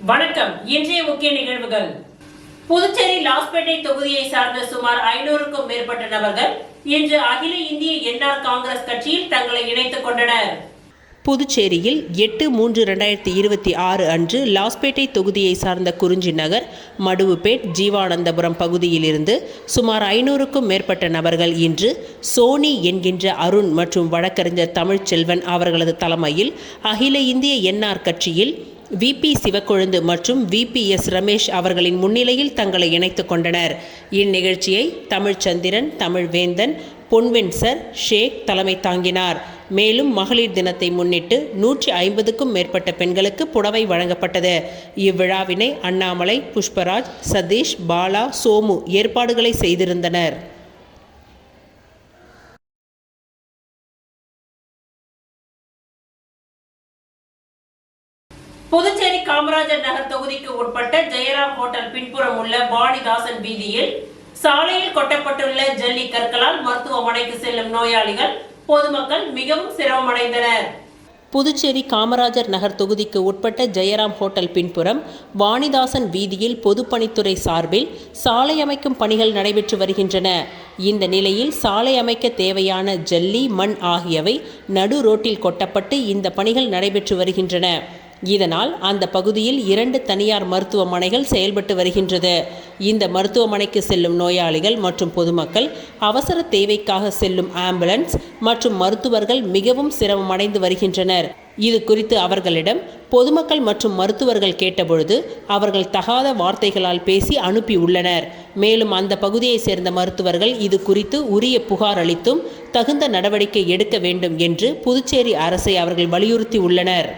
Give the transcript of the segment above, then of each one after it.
வணக்கம். இன்றைய முக்கிய நிகழ்வுகள். புதுச்சேரி லாஸ்பேட்டை தொகுதியை சார்ந்த சுமார் 500க்கும் மேற்பட்ட நபர்கள் இன்று அகில இந்திய என்ஆர் காங்கிரஸ் கட்சியில் தங்களை இணைத்துக் கொண்டனர். புதுச்சேரியில் 8/3/2026 அன்று லாஸ்பேட்டை தொகுதியை சார்ந்த குறிஞ்சி நகர், மடுவுப்பேட், ஜீவானந்தபுரம் பகுதியிலிருந்து சுமார் 500க்கும் மேற்பட்ட நபர்கள் இன்று சோனி என்கின்ற அருண் மற்றும் வழக்கறிஞர் தமிழ்ச்செல்வன் அவர்களது தலைமையில் அகில இந்திய என்ஆர் கட்சியில் VP சிவக்கொழுந்து மற்றும் VPS ரமேஷ் அவர்களின் முன்னிலையில் தங்களை இணைத்துக் கொண்டனர். இந்நிகழ்ச்சியை தமிழ்ச்சந்திரன், தமிழ்வேந்தன், பொன்வென்சர், ஷேக் தலைமை தாங்கினார். மேலும் மகளிர் தினத்தை முன்னிட்டு 150க்கும் மேற்பட்ட பெண்களுக்கு புடவை வழங்கப்பட்டது. இவ்விழாவினை அண்ணாமலை, புஷ்பராஜ், சதீஷ், பாலா, சோமு ஏற்பாடுகளை செய்திருந்தனர். புதுச்சேரி காமராஜர் நகர் தொகுதிக்கு உட்பட்ட ஜெயராம் ஹோட்டல் பின்புறம் உள்ள வாணிதாசன் வீதியில் சாலையில் கொட்டப்பட்டுள்ள ஜல்லி கற்களால் மருத்துவமனைக்கு செல்லும் நோயாளிகள், பொதுமக்கள் மிகவும் சிரமமடைந்தனர். புதுச்சேரி காமராஜர் நகர் தொகுதிக்கு உட்பட்ட ஜெயராம் ஹோட்டல் பின்புறம் வாணிதாசன் வீதியில் பொதுப்பணித்துறை சார்பில் சாலை அமைக்கும் பணிகள் நடைபெற்று வருகின்றன. இந்த நிலையில் சாலை அமைக்க தேவையான ஜல்லி, மண் ஆகியவை நடு ரோட்டில் கொட்டப்பட்டு இந்த பணிகள் நடைபெற்று வருகின்றன. இதனால் அந்த பகுதியில் 2 தனியார் மருத்துவமனைகள் செயல்பட்டு வருகின்றது. இந்த மருத்துவமனைக்கு செல்லும் நோயாளிகள் மற்றும் பொதுமக்கள், அவசர தேவைக்காக செல்லும் ஆம்புலன்ஸ் மற்றும் மருத்துவர்கள் மிகவும் சிரமமடைந்து வருகின்றனர். இது குறித்து அவர்களிடம் பொதுமக்கள் மற்றும் மருத்துவர்கள் கேட்டபொழுது அவர்கள் தகாத வார்த்தைகளால் பேசி அனுப்பியுள்ளனர். மேலும் அந்த பகுதியை சேர்ந்த மருத்துவர்கள் இது குறித்து உரிய புகார் அளித்தும் தகுந்த நடவடிக்கை எடுக்க வேண்டும் என்று புதுச்சேரி அரசை அவர்கள் வலியுறுத்தி உள்ளனர்.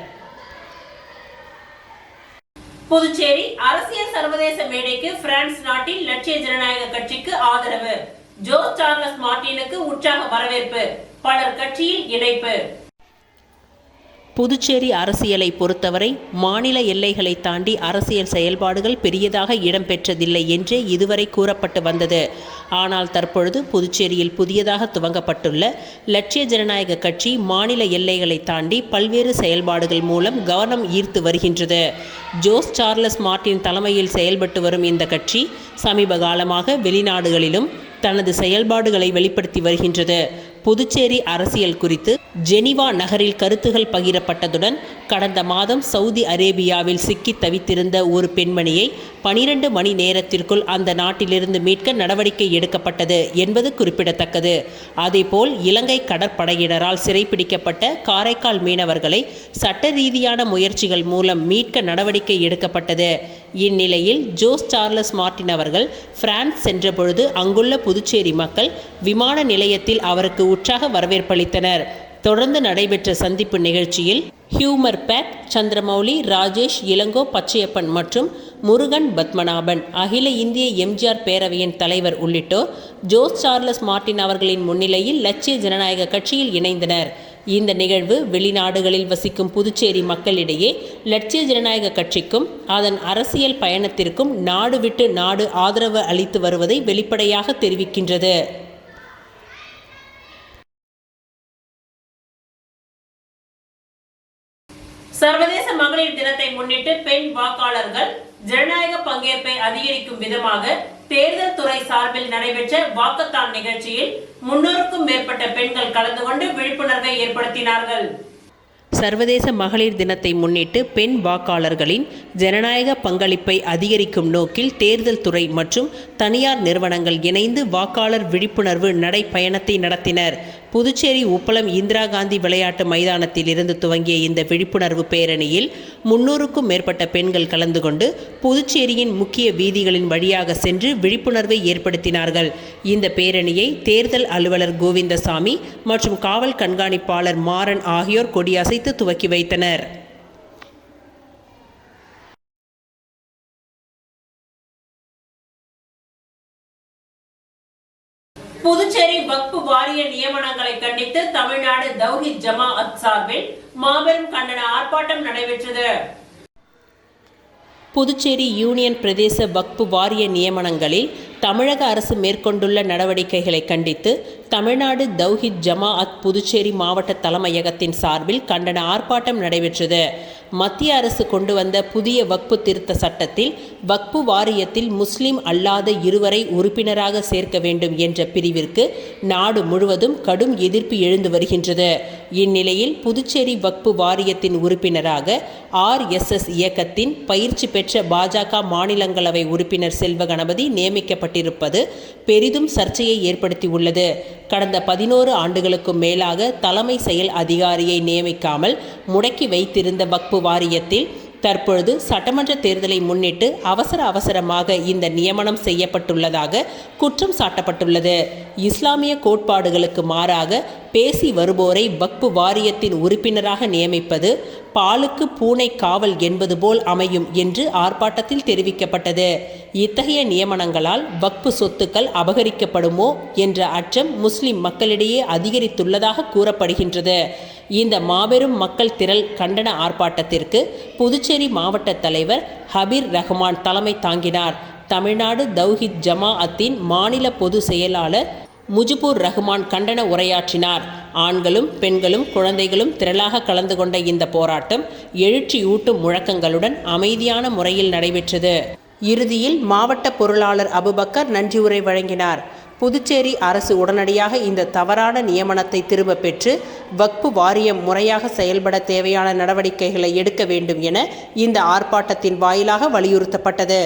புதுச்சேரி அரசியல் சர்வதேச மேடைக்கு பிரான்ஸ் நாட்டில் லட்சிய ஜனநாயக கட்சிக்கு ஆதரவு. ஜோஸ் சார்லஸ் மார்டினுக்கு உற்சாக வரவேற்பு. பலர் கட்சியில் இணைப்பு. புதுச்சேரி அரசியலை பொறுத்தவரை மாநில எல்லைகளை தாண்டி அரசியல் செயல்பாடுகள் பெரியதாக இடம்பெற்றதில்லை என்றே இதுவரை கூறப்பட்டு வந்தது. ஆனால் தற்பொழுது புதுச்சேரியில் புதியதாக துவங்கப்பட்டுள்ள லட்சிய ஜனநாயக கட்சி மாநில எல்லைகளை தாண்டி பல்வேறு செயல்பாடுகள் மூலம் கவனம் ஈர்த்து வருகின்றது. ஜோஸ் சார்லஸ் மார்டின் தலைமையில் செயல்பட்டு வரும் இந்த கட்சி சமீப காலமாக வெளிநாடுகளிலும் தனது செயல்பாடுகளை வெளிப்படுத்தி வருகின்றது. புதுச்சேரி அரசியல் குறித்து ஜெனிவா நகரில் கருத்துகள் பகிரப்பட்டதுடன் கடந்த மாதம் சவுதி அரேபியாவில் சிக்கி தவித்திருந்த ஒரு பெண்மணியை 12 மணி நேரத்திற்குள் அந்த நாட்டிலிருந்து மீட்க நடவடிக்கை எடுக்கப்பட்டது என்பது குறிப்பிடத்தக்கது. அதேபோல் இலங்கை கடற்படையினரால் சிறைப்பிடிக்கப்பட்ட காரைக்கால் மீனவர்களை சட்ட ரீதியான முயற்சிகள் மூலம் மீட்க நடவடிக்கை எடுக்கப்பட்டது. இந்நிலையில் ஜோஸ் சார்லஸ் மார்டின் அவர்கள் பிரான்ஸ் சென்றபொழுது அங்குள்ள புதுச்சேரி மக்கள் விமான நிலையத்தில் அவருக்கு உற்சாக வரவேற்பளித்தனர். தொடர்ந்து நடைபெற்ற சந்திப்பு நிகழ்ச்சியில் ஹியூமர் பேக், சந்திரமௌலி, ராஜேஷ், இளங்கோ, பச்சையப்பன் மற்றும் முருகன் பத்மநாபன், அகில இந்திய எம்ஜிஆர் பேரவையின் தலைவர் உள்ளிட்டோர் ஜோஸ் சார்லஸ் மார்டின் அவர்களின் முன்னிலையில் லட்சிய ஜனநாயக கட்சியில் இணைந்தனர். இந்த நிகழ்வு வெளிநாடுகளில் வசிக்கும் புதுச்சேரி மக்களிடையே லட்சிய ஜனநாயக கட்சிக்கும் அதன் அரசியல் பயணத்திற்கும் நாடு விட்டு நாடு ஆதரவு அளித்து வருவதை வெளிப்படையாக தெரிவிக்கின்றது. சர்வதேச மகளிர் தினத்தை முன்னிட்டு பெண் வாக்காளர்கள் ஜனநாயக பங்கேற்பை அதிகரிக்கும் விதமாக தேர்தல் துறை சார்பில் நடைபெற்ற வாக்கத்தான் நிகழ்ச்சியில் 300க்கும் மேற்பட்ட பெண்கள் கலந்து கொண்டு விழிப்புணர்வை ஏற்படுத்தினார்கள். சர்வதேச மகளிர் தினத்தை முன்னிட்டு பெண் வாக்காளர்களின் ஜனநாயக பங்களிப்பை அதிகரிக்கும் நோக்கில் தேர்தல் துறை மற்றும் தனியார் நிறுவனங்கள் இணைந்து வாக்காளர் விழிப்புணர்வு நடைப்பயணத்தை நடத்தினர். புதுச்சேரி உப்பளம் இந்திரா காந்தி விளையாட்டு மைதானத்தில் இருந்து துவங்கிய இந்த விழிப்புணர்வு பேரணியில் 300க்கும் மேற்பட்ட பெண்கள் கலந்து கொண்டு புதுச்சேரியின் முக்கிய வீதிகளின் வழியாக சென்று விழிப்புணர்வை ஏற்படுத்தினார்கள். இந்த பேரணியை தேர்தல் அலுவலர் கோவிந்தசாமி மற்றும் காவல் கண்காணிப்பாளர் மாறன் ஆகியோர் கொடியசைத்து துவக்கி வைத்தனர். புதுச்சேரி வக்ஃப் வாரிய நியமனங்களை கண்டித்து தமிழ்நாடு தௌஹீத் ஜமாஅத் சார்பில் மாபெரும் கண்டன ஆர்ப்பாட்டம் நடைபெற்றது. புதுச்சேரி யூனியன் பிரதேச வக்ஃப் வாரிய நியமனங்களில் தமிழக அரசு மேற்கொண்டுள்ள நடவடிக்கைகளை கண்டித்து தமிழ்நாடு தௌஹீத் ஜமாஅத் புதுச்சேரி மாவட்ட தலைமையகத்தின் சார்பில் கண்டன ஆர்ப்பாட்டம் நடைபெற்றது. மத்திய அரசு கொண்டு வந்த புதிய வக்பு திருத்த சட்டத்தில் வக்பு வாரியத்தில் முஸ்லிம் அல்லாத இருவரை உறுப்பினராக சேர்க்க வேண்டும் என்ற பிரிவிற்கு நாடு முழுவதும் கடும் எதிர்ப்பு எழுந்து வருகின்றது. இந்நிலையில் புதுச்சேரி வக்பு வாரியத்தின் உறுப்பினராக RSS இயக்கத்தின் பயிற்சி பெற்ற பாஜக மாநிலங்களவை உறுப்பினர் செல்வ கணபதி நியமிக்கப்பட்டிருப்பது பெரிதும் சர்ச்சையை ஏற்படுத்தியுள்ளது. கடந்த 11 ஆண்டுகளுக்கும் மேலாக தலைமை செயல் அதிகாரியை நியமிக்காமல் முடக்கி வைத்திருந்த வக்பு வாரியத்தில் தற்பொழுது சட்டமன்ற தேர்தலை முன்னிட்டு அவசரமாக இந்த நியமனம் செய்யப்பட்டுள்ளதாக குற்றம் சாட்டப்பட்டுள்ளது. இஸ்லாமிய கோட்பாடுகளுக்கு மாறாக பேசி வருவோரை வக்பு வாரியத்தின் உறுப்பினராக நியமிப்பது பாலுக்கு பூனை காவல் என்பது போல் அமையும் என்று ஆர்ப்பாட்டத்தில் தெரிவிக்கப்பட்டது. இத்தகைய நியமனங்களால் வக்பு சொத்துக்கள் அபகரிக்கப்படுமோ என்ற அச்சம் முஸ்லிம் மக்களிடையே அதிகரித்துள்ளதாக கூறப்படுகின்றது. இந்த மாபெரும் மக்கள் திரள் கண்டன ஆர்ப்பாட்டத்திற்கு புதுச்சேரி மாவட்ட தலைவர் ஹபீர் ரஹ்மான் தலைமை தாங்கினார். தமிழ்நாடு தௌஹீத் ஜமாஅத்தின் மாநில பொது செயலாளர் முஜிபுர் ரஹ்மான் கண்டன உரையாற்றினார். ஆண்களும் பெண்களும் குழந்தைகளும் திரளாக கலந்து கொண்ட இந்த போராட்டம் எழுச்சியூட்டும் முழக்கங்களுடன் அமைதியான முறையில் நடைபெற்றது. இறுதியில் மாவட்ட பொருளாளர் அபுபக்கர் நன்றி உரை வழங்கினார். புதுச்சேரி அரசு உடனடியாக இந்த தவறான நியமனத்தை திரும்ப பெற்று வக்பு வாரியம் முறையாக செயல்பட தேவையான நடவடிக்கைகளை எடுக்க வேண்டும் என இந்த ஆர்ப்பாட்டத்தின் வாயிலாக வலியுறுத்தப்பட்டது.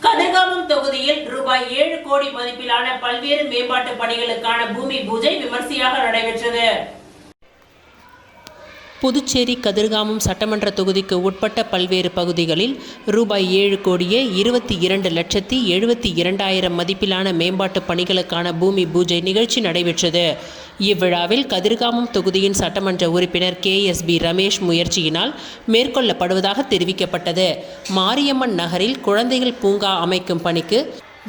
கதிர்காமம் தொகுதியில் ரூபாய் 7 கோடி மதிப்பிலான பல்வேறு மேம்பாட்டு பணிகளுக்கான பூமி பூஜை விமர்சையாக நடைபெற்றது. புதுச்சேரி கதிர்காமம் சட்டமன்ற தொகுதிக்கு உட்பட்ட பல்வேறு பகுதிகளில் ரூபாய் 7 கோடியே 22,72,200 மதிப்பிலான மேம்பாட்டு பணிகளுக்கான பூமி பூஜை நிகழ்ச்சி நடைபெற்றது. இவ்விழாவில் கதிர்காமம் தொகுதியின் சட்டமன்ற உறுப்பினர் KSB ரமேஷ் முயற்சியினால் மேற்கொள்ளப்படுவதாக தெரிவிக்கப்பட்டது. மாரியம்மன் நகரில் குழந்தைகள் பூங்கா அமைக்கும் பணிக்கு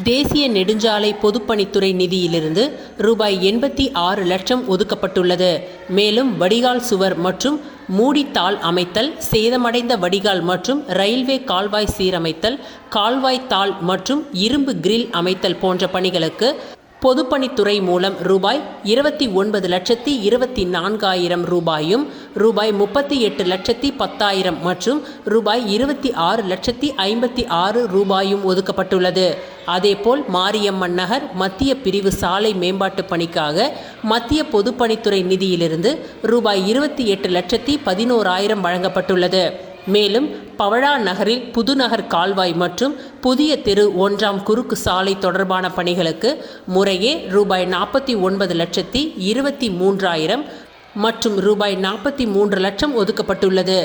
தேசிய நெடுஞ்சாலை பொதுப்பணித்துறை நிதியிலிருந்து ரூபாய் 86 லட்சம் ஒதுக்கப்பட்டுள்ளது. மேலும் வடிகால் சுவர் மற்றும் மூடித்தாள் அமைத்தல், சேதமடைந்த வடிகால் மற்றும் ரயில்வே கால்வாய் சீரமைத்தல், கால்வாய் தாள் மற்றும் இரும்பு கிரில் அமைத்தல் போன்ற பணிகளுக்கு பொதுப்பணித்துறை மூலம் ரூபாய் 29,24,000 ரூபாயும், ரூபாய் 38,10,000 மற்றும் ரூபாய் 26,56,000 ரூபாயும் ஒதுக்கப்பட்டுள்ளது. அதேபோல் மாரியம்மன் நகர் மத்திய பிரிவு சாலை மேம்பாட்டு பணிக்காக மத்திய பொதுப்பணித்துறை நிதியிலிருந்து ரூபாய் 28,11,000 வழங்கப்பட்டுள்ளது. மேலும் பவழா நகரில் புதுநகர் கால்வாய் மற்றும் புதிய தெரு 1ஆம் குறுக்கு சாலை தொடர்பான பணிகளுக்கு முறையே ரூபாய் 49,23,000 மற்றும் ரூபாய் 43 லட்சம் ஒதுக்கப்பட்டுள்ளது.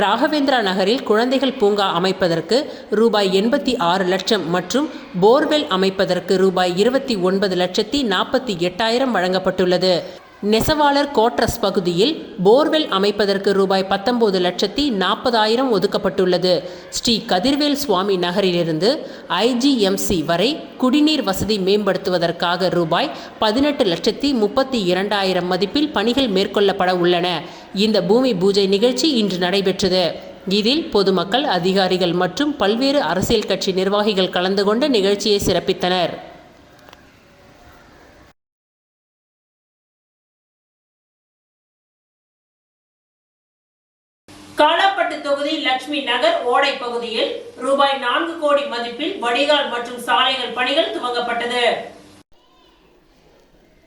ராகவேந்திரா நகரில் குழந்தைகள் பூங்கா அமைப்பதற்கு ரூபாய் 86 லட்சம் மற்றும் போர்வெல் அமைப்பதற்கு ரூபாய் 29,48,000 வழங்கப்பட்டுள்ளது. நெசவாளர் கோட்ரஸ் பகுதியில் போர்வெல் அமைப்பதற்கு ரூபாய் 19,40,000 ஒதுக்கப்பட்டுள்ளது. ஸ்ரீ கதிர்வேல் சுவாமி நகரிலிருந்து IGMC வரை குடிநீர் வசதி மேம்படுத்துவதற்காக ரூபாய் 18,32,000 மதிப்பில் பணிகள் மேற்கொள்ளப்பட உள்ளன. இந்த பூமி பூஜை நிகழ்ச்சி இன்று நடைபெற்றது. இதில் பொதுமக்கள், அதிகாரிகள் மற்றும் பல்வேறு அரசியல் கட்சி நிர்வாகிகள் கலந்து கொண்ட நிகழ்ச்சியை சிறப்பித்தனர். காலாப்பட்டு தொகுதி லட்சுமி நகர் ஓடை பகுதியில் ரூபாய் 4 கோடி மதிப்பில் வடிகால் மற்றும் சாலைகள் பணிகள் துவங்கப்பட்டது.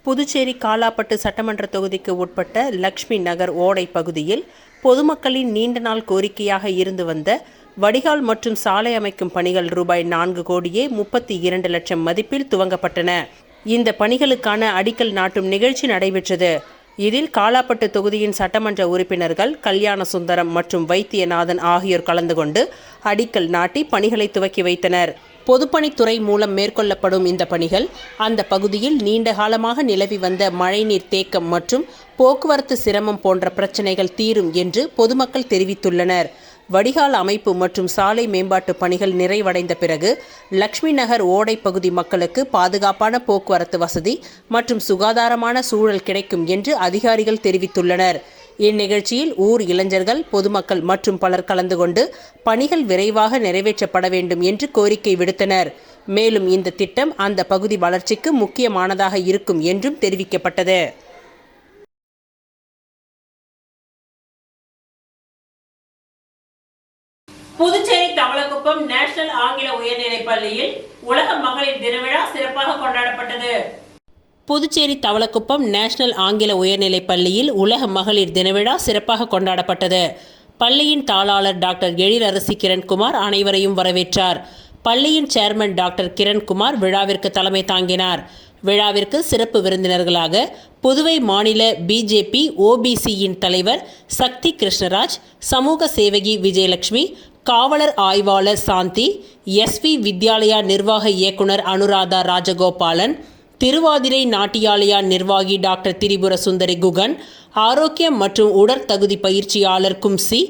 புதுச்சேரி காலாப்பட்டு சட்டமன்ற தொகுதிக்கு உட்பட்ட லட்சுமி நகர் ஓடை பகுதியில் பொதுமக்களின் நீண்ட நாள் கோரிக்கையாக இருந்து வந்த வடிகால் மற்றும் சாலை அமைக்கும் பணிகள் ரூபாய் 4 கோடியே 32 லட்சம் மதிப்பில் துவங்கப்பட்டன. இந்த பணிகளுக்கான அடிக்கல் நாட்டும் நிகழ்ச்சி நடைபெற்றது. இதில் காலாப்பட்டு தொகுதியின் சட்டமன்ற உறுப்பினர்கள் கல்யாண சுந்தரம் மற்றும் வைத்தியநாதன் ஆகியோர் கலந்து கொண்டு அடிக்கல் நாட்டி பணிகளை துவக்கி வைத்தனர். பொதுப்பணித்துறை மூலம் மேற்கொள்ளப்படும் இந்த பணிகள் அந்த பகுதியில் நீண்ட காலமாக நிலவி வந்த மழைநீர் தேக்கம் மற்றும் போக்குவரத்து சிரமம் போன்ற பிரச்சனைகள் தீரும் என்று பொதுமக்கள் தெரிவித்துள்ளனர். வடிகால் அமைப்பு மற்றும் சாலை மேம்பாட்டு பணிகள் நிறைவடைந்த பிறகு லட்சுமி நகர் ஓடை பகுதி மக்களுக்கு பாதுகாப்பான போக்குவரத்து வசதி மற்றும் சுகாதாரமான சூழல் கிடைக்கும் என்று அதிகாரிகள் தெரிவித்துள்ளனர். இந்நிகழ்ச்சியில் ஊர் இளைஞர்கள், பொதுமக்கள் மற்றும் பலர் கலந்து கொண்டு பணிகள் விரைவாக நிறைவேற்றப்பட வேண்டும் என்று கோரிக்கை விடுத்தனர். மேலும் இந்த திட்டம் அந்த பகுதி வளர்ச்சிக்கு முக்கியமானதாக இருக்கும் என்றும் தெரிவிக்கப்பட்டது. புதுச்சேரி தவளக்குப்பம் நேஷனல் ஆங்கில உயர்நிலைப் பள்ளியில் உலக மகளிர் தின விழா சிறப்பாக கொண்டாடப்பட்டது. புதுச்சேரி தவளக்குப்பம் நேஷனல் ஆங்கில உயர்நிலைப் பள்ளியில் உலக மகளிர் தின விழா சிறப்பாக கொண்டாடப்பட்டது. பள்ளியின் தாளாளர் டாக்டர் எழிலரசி கிரண்குமார் அனைவரையும் வரவேற்றார். பள்ளியின் சேர்மன் டாக்டர் கிரண்குமார் விழாவிற்கு தலைமை தாங்கினார். விழாவிற்கு சிறப்பு விருந்தினர்களாக புதுவை மாநில பிஜேபி ஓபிசியின் தலைவர் சக்தி கிருஷ்ணராஜ், சமூக சேவகி விஜயலட்சுமி, காவலர் ஆய்வாளர் சாந்தி, எஸ்வி வித்யாலயா நிர்வாக இயக்குனர் அனுராதா ராஜகோபாலன், திருவாதிரை நாட்டியாலயா நிர்வாகி டாக்டர் திரிபுர சுந்தரி குகன், ஆரோக்கியம் மற்றும் உடற்தகுதி பயிற்சியாளர் கும்சி,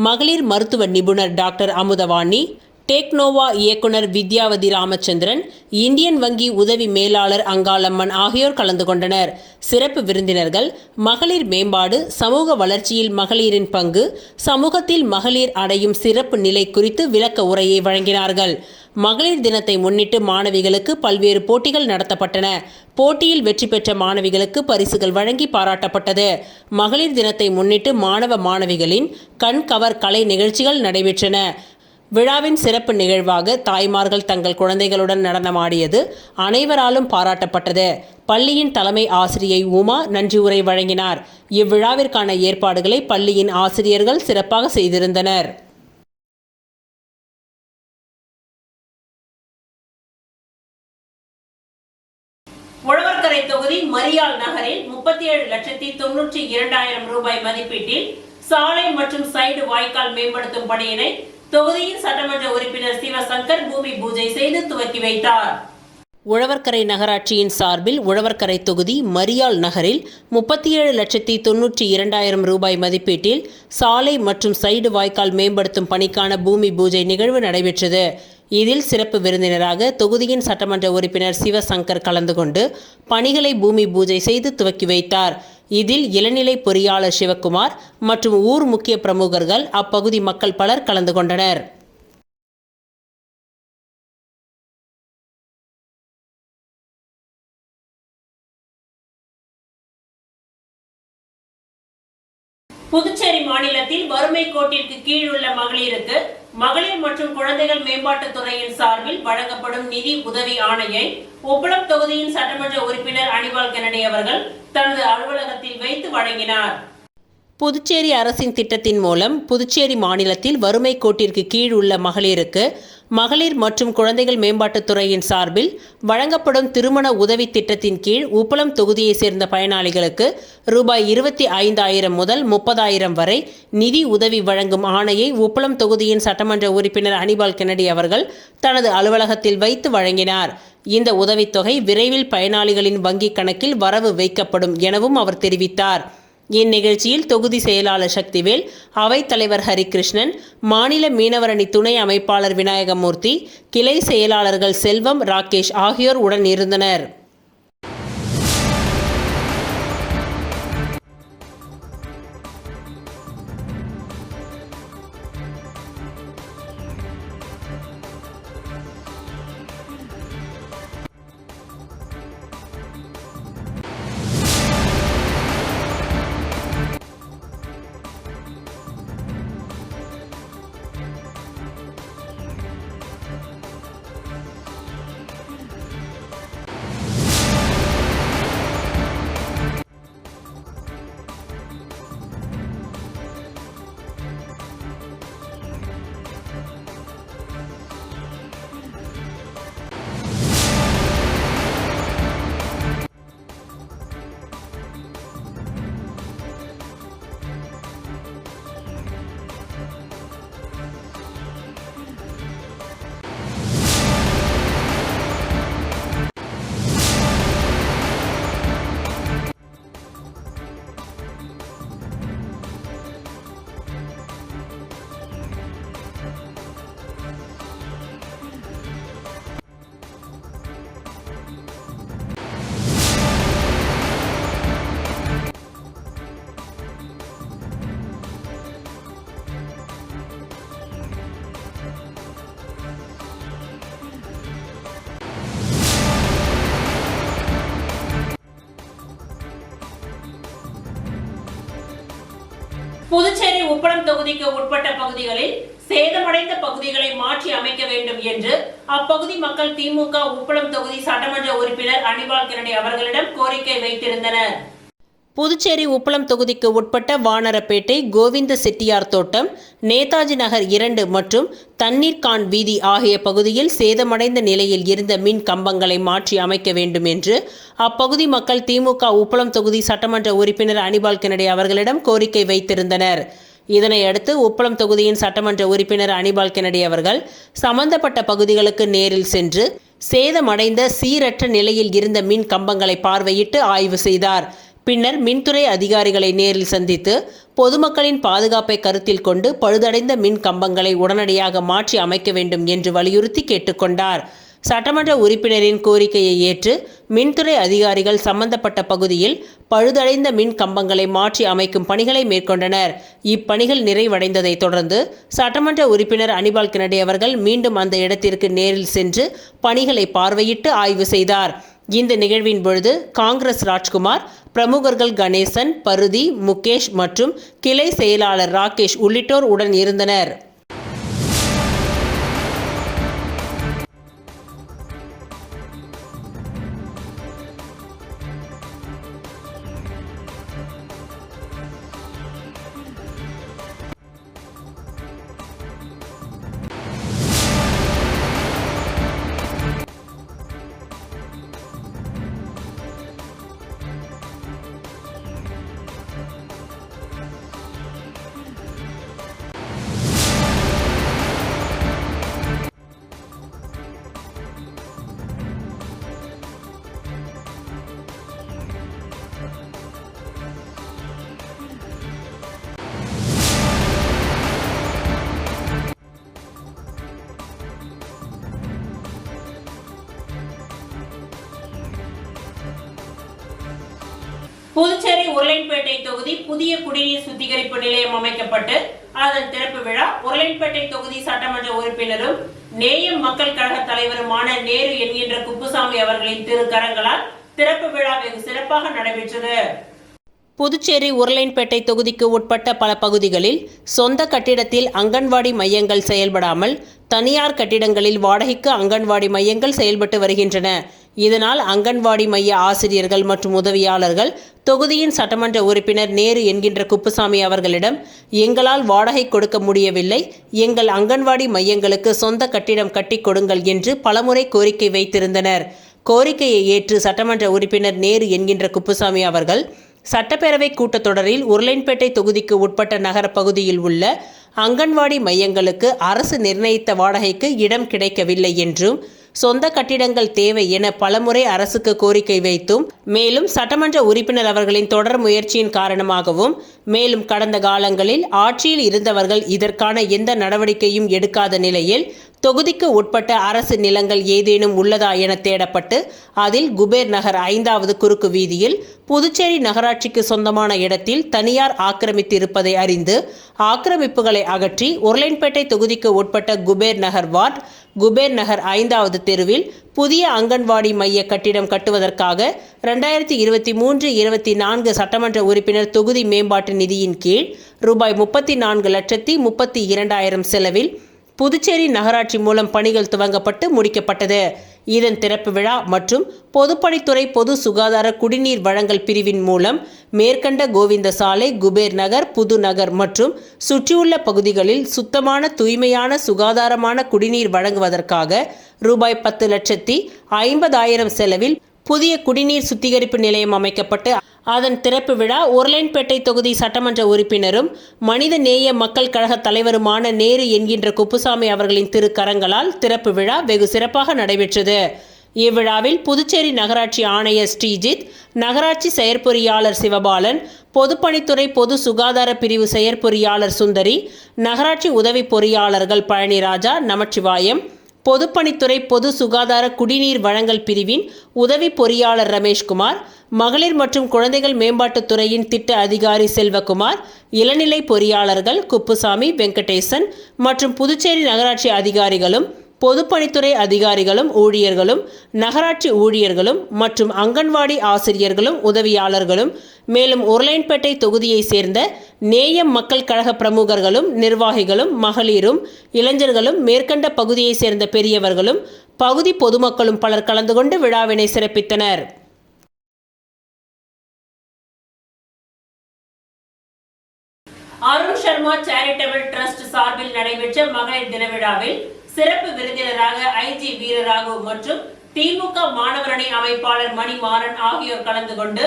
மகளிர் மருத்துவ நிபுணர் டாக்டர் அமுதவாணி, டேக்னோவா இயக்குனர் வித்யாவதி ராமச்சந்திரன், இந்தியன் வங்கி உதவி மேலாளர் அங்காளம்மன் ஆகியோர் கலந்து கொண்டனர். சிறப்பு விருந்தினர்கள் மகளிர் மேம்பாடு, சமூக வளர்ச்சியில் மகளிரின் பங்கு, சமூகத்தில் மகளிர் அடையும் சிறப்பு நிலை குறித்து விளக்க உரையை வழங்கினார்கள். மகளிர் தினத்தை முன்னிட்டு மாணவிகளுக்கு பல்வேறு போட்டிகள் நடத்தப்பட்டன. போட்டியில் வெற்றி பெற்ற மாணவிகளுக்கு பரிசுகள் வழங்கி பாராட்டப்பட்டது. மகளிர் தினத்தை முன்னிட்டு மாணவ மாணவிகளின் கண்கவர் கலை நிகழ்ச்சிகள் நடைபெற்றன. விழாவின் சிறப்பு நிகழ்வாக தாய்மார்கள் தங்கள் குழந்தைகளுடன் நடனமாடியது அனைவராலும் பாராட்டப்பட்டது. பள்ளியின் தலைமை ஆசிரியை உமா நன்றி உரை வழங்கினார். இவ்விழாவிற்கான ஏற்பாடுகளை பள்ளியின் ஆசிரியர்கள் சிறப்பாக செய்திருந்தனர். உழவர்கரை தொகுதி மரியாள் நகரில் 37,92,000 ரூபாய் மதிப்பீட்டில் சாலை மற்றும் சைடு வாய்க்கால் மேம்படுத்தும் பணியினை தொகுதியின் சட்டமன்ற உறுப்பினர் சிவசங்கர் பூமி பூஜை செய்து துவக்கி வைத்தார். உழவர்கரை நகராட்சியின் சார்பில் உழவர்கரை தொகுதி மரியாள் நகரில் 37,92,000 ரூபாய் மதிப்பீட்டில் சாலை மற்றும் சைடு வாய்க்கால் மேம்படுத்தும் பணிக்கான பூமி பூஜை நிகழ்வு நடைபெற்றது. இதில் சிறப்பு விருந்தினராக தொகுதியின் சட்டமன்ற உறுப்பினர் சிவசங்கர் கலந்து கொண்டு பணிகளை பூமி பூஜை செய்து துவக்கி வைத்தார். இதில் இளநிலை பொறியாளர் சிவக்குமார் மற்றும் ஊர் முக்கிய பிரமுகர்கள், அப்பகுதி மக்கள் பலர் கலந்து கொண்டனர். புதுச்சேரி மாநிலத்தில் வறுமை கோட்டிற்கு கீழ் உள்ள மகளிருக்கு மகளிர் மற்றும் குழந்தைகள் மேம்பாட்டுத் துறையின் சார்பில் வழங்கப்படும் நிதி உதவி ஆணையை உப்பளம் தொகுதியின் சட்டமன்ற உறுப்பினர் அனிபால் கென்னடி அவர்கள் தனது அலுவலகத்தில் வைத்து வழங்கினார். புதுச்சேரி அரசின் திட்டத்தின் மூலம் புதுச்சேரி மாநிலத்தில் வறுமை கோட்டிற்கு கீழ் உள்ள மகளிருக்கு மகளிர் மற்றும் குழந்தைகள் மேம்பாட்டுத் துறையின் சார்பில் வழங்கப்படும் திருமண உதவி திட்டத்தின் கீழ் உப்பளம் தொகுதியை சேர்ந்த பயனாளிகளுக்கு ரூபாய் 25,000 முதல் 30,000 வரை நிதி உதவி வழங்கும் ஆணையை உப்பளம் தொகுதியின் சட்டமன்ற உறுப்பினர் அனிபால் கென்னடி அவர்கள் தனது அலுவலகத்தில் வைத்து வழங்கினார். இந்த உதவித்தொகை விரைவில் பயனாளிகளின் வங்கிக் கணக்கில் வரவு வைக்கப்படும் எனவும் அவர் தெரிவித்தார். இந்நிகழ்ச்சியில் தொகுதி செயலாளர் சக்திவேல், அவைத்தலைவர் ஹரிகிருஷ்ணன், மாநில மீனவரணி துணை அமைப்பாளர் விநாயகமூர்த்தி, கிளை செயலாளர்கள் செல்வம், ராகேஷ் ஆகியோர் உடன் இருந்தனர். புதுச்சேரி உப்பளம் தொகுதிக்கு உட்பட்ட பகுதிகளில் சேதமடைந்த பகுதிகளை மாற்றி அமைக்க வேண்டும் என்று அப்பகுதி மக்கள் திமுக உப்பளம் தொகுதி சட்டமன்ற உறுப்பினர் அனிபால் கென்னடி அவர்களிடம் கோரிக்கை வைத்திருந்தனர். புதுச்சேரி உப்பளம் தொகுதிக்கு உட்பட்ட வானரப்பேட்டை, கோவிந்த செட்டியார் தோட்டம், நேதாஜி நகர் 2 மற்றும் தண்ணீர்கான் வீதி ஆகிய பகுதியில் சேதமடைந்த நிலையில் இருந்த மின் கம்பங்களை மாற்றி அமைக்க வேண்டும் என்று அப்பகுதி மக்கள் திமுக உப்பளம் தொகுதி சட்டமன்ற உறுப்பினர் அனிபால் கென்னடி அவர்களிடம் கோரிக்கை வைத்திருந்தனர். இதனையடுத்து உப்பளம் தொகுதியின் சட்டமன்ற உறுப்பினர் அனிபால் கென்னடி அவர்கள் சம்பந்தப்பட்ட பகுதிகளுக்கு நேரில் சென்று சேதமடைந்த சீரற்ற நிலையில் இருந்த மின் கம்பங்களை பார்வையிட்டு ஆய்வு செய்தார். பின்னர் மின்துறை அதிகாரிகளை நேரில் சந்தித்து பொதுமக்களின் பாதுகாப்பை கருத்தில் கொண்டு பழுதடைந்த மின் கம்பங்களை உடனடியாக மாற்றி அமைக்க வேண்டும் என்று வலியுறுத்தி கேட்டுக்கொண்டார். சட்டமன்ற உறுப்பினரின் கோரிக்கையை ஏற்று மின்துறை அதிகாரிகள் சம்பந்தப்பட்ட பகுதியில் பழுதடைந்த மின் கம்பங்களை மாற்றி அமைக்கும் பணிகளை மேற்கொண்டனர். இப்பணிகள் நிறைவடைந்ததை தொடர்ந்து சட்டமன்ற உறுப்பினர் அனிபால் கென்னடி அவர்கள் மீண்டும் அந்த இடத்திற்கு நேரில் சென்று பணிகளை பார்வையிட்டு ஆய்வு செய்தார். இந்த நிகழ்வின் பொழுது காங்கிரஸ் ராஜ்குமார், பிரமுகர்கள் கணேசன், பருதி, முகேஷ் மற்றும் கிளை செயலாளர் ராகேஷ் உள்ளிட்டோர் உடன் இருந்தனர். புதுச்சேரி உருளையன்பேட்டை தொகுதி புதிய குடிநீர் சுத்திகரிப்பு நிலையம் அமைக்கப்பட்டு அதன் திறப்பு விழா உருளையன்பேட்டை தொகுதி சட்டமன்ற உறுப்பினரும் நேயம் மக்கள் கழக தலைவருமான நேரு என்கின்ற குப்புசாமி அவர்களின் திருக்கரங்களால் திறப்பு விழா வெகு சிறப்பாக நடைபெற்றது. புதுச்சேரி உருளையன்பேட்டை தொகுதிக்கு உட்பட்ட பல பகுதிகளில் சொந்த கட்டிடத்தில் அங்கன்வாடி மையங்கள் செயல்படாமல் தனியார் கட்டிடங்களில் வாடகைக்கு அங்கன்வாடி மையங்கள் செயல்பட்டு வருகின்றன. இதனால் அங்கன்வாடி மைய ஆசிரியர்கள் மற்றும் உதவியாளர்கள் தொகுதியின் சட்டமன்ற உறுப்பினர் நேரு என்கின்ற குப்புசாமி அவர்களிடம் எங்களால் வாடகை கொடுக்க முடியவில்லை, எங்கள் அங்கன்வாடி மையங்களுக்கு சொந்த கட்டிடம் கட்டி கொடுங்கள் என்று பலமுறை கோரிக்கை வைத்திருந்தனர். கோரிக்கையை ஏற்று சட்டமன்ற உறுப்பினர் நேரு என்கின்ற குப்புசாமி அவர்கள் சட்டப்பேரவை கூட்டத்தொடரில் உருளையன்பேட்டை தொகுதிக்கு உட்பட்ட நகர பகுதியில் உள்ள அங்கன்வாடி மையங்களுக்கு அரசு நிர்ணயித்த வாடகைக்கு இடம் கிடைக்கவில்லை என்றும் சொந்த கட்டிடங்கள் தேவை என பலமுறை அரசுக்கு கோரிக்கை வைத்தும் மேலும் சட்டமன்ற உறுப்பினர் அவர்களின் தொடர் முயற்சியின் காரணமாகவும் மேலும் கடந்த காலங்களில் ஆட்சியில் இருந்தவர்கள் இதற்கான எந்த நடவடிக்கையும் எடுக்காத நிலையில் தொகுதிக்கு உட்பட்ட அரசு நிலங்கள் ஏதேனும் உள்ளதா என தேடப்பட்டு அதில் குபேர் நகர் 5வது குறுக்கு வீதியில் புதுச்சேரி நகராட்சிக்கு சொந்தமான இடத்தில் தனியார் ஆக்கிரமித்து இருப்பதை அறிந்து ஆக்கிரமிப்புகளை அகற்றி உருளையன்பேட்டை தொகுதிக்கு உட்பட்ட குபேர் நகர் வார்டு, குபேர் நகர் 5வது தெருவில் புதிய அங்கன்வாடி மைய கட்டிடம் கட்டுவதற்காக 2023-24 சட்டமன்ற உறுப்பினர் தொகுதி மேம்பாட்டு நிதியின் கீழ் ரூபாய் 34,32,000 செலவில் புதுச்சேரி நகராட்சி மூலம் பணிகள் துவங்கப்பட்டு முடிக்கப்பட்டது. இதன் திறப்பு விழா மற்றும் பொதுப்பணித்துறை பொது சுகாதார குடிநீர் வழங்கல் பிரிவின் மூலம் மேற்கண்ட கோவிந்த சாலை, குபேர் நகர், புது நகர் மற்றும் சுற்றியுள்ள பகுதிகளில் சுத்தமான தூய்மையான சுகாதாரமான குடிநீர் வழங்குவதற்காக ரூபாய் 10,50,000 செலவில் புதிய குடிநீர் சுத்திகரிப்பு நிலையம் அமைக்கப்பட்டு அதன் திறப்பு விழா உருளையன்பேட்டை தொகுதி சட்டமன்ற உறுப்பினரும் மனித நேய மக்கள் கழக தலைவருமான நேரு என்கின்ற குப்புசாமி அவர்களின் திருக்கரங்களால் திறப்பு விழா வெகு சிறப்பாக நடைபெற்றது. இவ்விழாவில் புதுச்சேரி நகராட்சி ஆணையர் ஸ்ரீஜித், நகராட்சி செயற்பொறியாளர் சிவபாலன், பொதுப்பணித்துறை பொது சுகாதார பிரிவு செயற்பொறியாளர் சுந்தரி, நகராட்சி உதவி பொறியாளர்கள் பழனிராஜா, நமச்சிவாயம், பொதுப்பணித்துறை பொது சுகாதார குடிநீர் வழங்கல் பிரிவின் உதவி பொறியாளர் ரமேஷ்குமார், மகளிர் மற்றும் குழந்தைகள் மேம்பாட்டுத் துறையின் திட்ட அதிகாரி செல்வகுமார், இளநிலை பொறியாளர்கள் குப்புசாமி, வெங்கடேசன் மற்றும் புதுச்சேரி நகராட்சி அதிகாரிகளும் பொதுப்பணித்துறை அதிகாரிகளும் ஊழியர்களும் நகராட்சி ஊழியர்களும் மற்றும் அங்கன்வாடி ஆசிரியர்களும் உதவியாளர்களும் மேலும் உருளையன்பேட்டை தொகுதியை சேர்ந்த நேயம் மக்கள் கழக பிரமுகர்களும் நிர்வாகிகளும் மகளிரும் இளைஞர்களும் மேற்கண்ட பகுதியை சேர்ந்த பெரியவர்களும் பகுதி பொதுமக்களும் பலர் கலந்து கொண்டு விழாவினை சிறப்பித்தனர். அருண் சர்மா சேரிட்டபிள் டிரஸ்ட் சார்பில் நடைபெற்ற மகளிர் தின விழாவில் சிறப்பு விருந்தினராக ஐஜி வீரராகு மற்றும் திமுக மாணவரணி அமைப்பாளர் மணிமாறன் ஆகியோர் கலந்து கொண்டு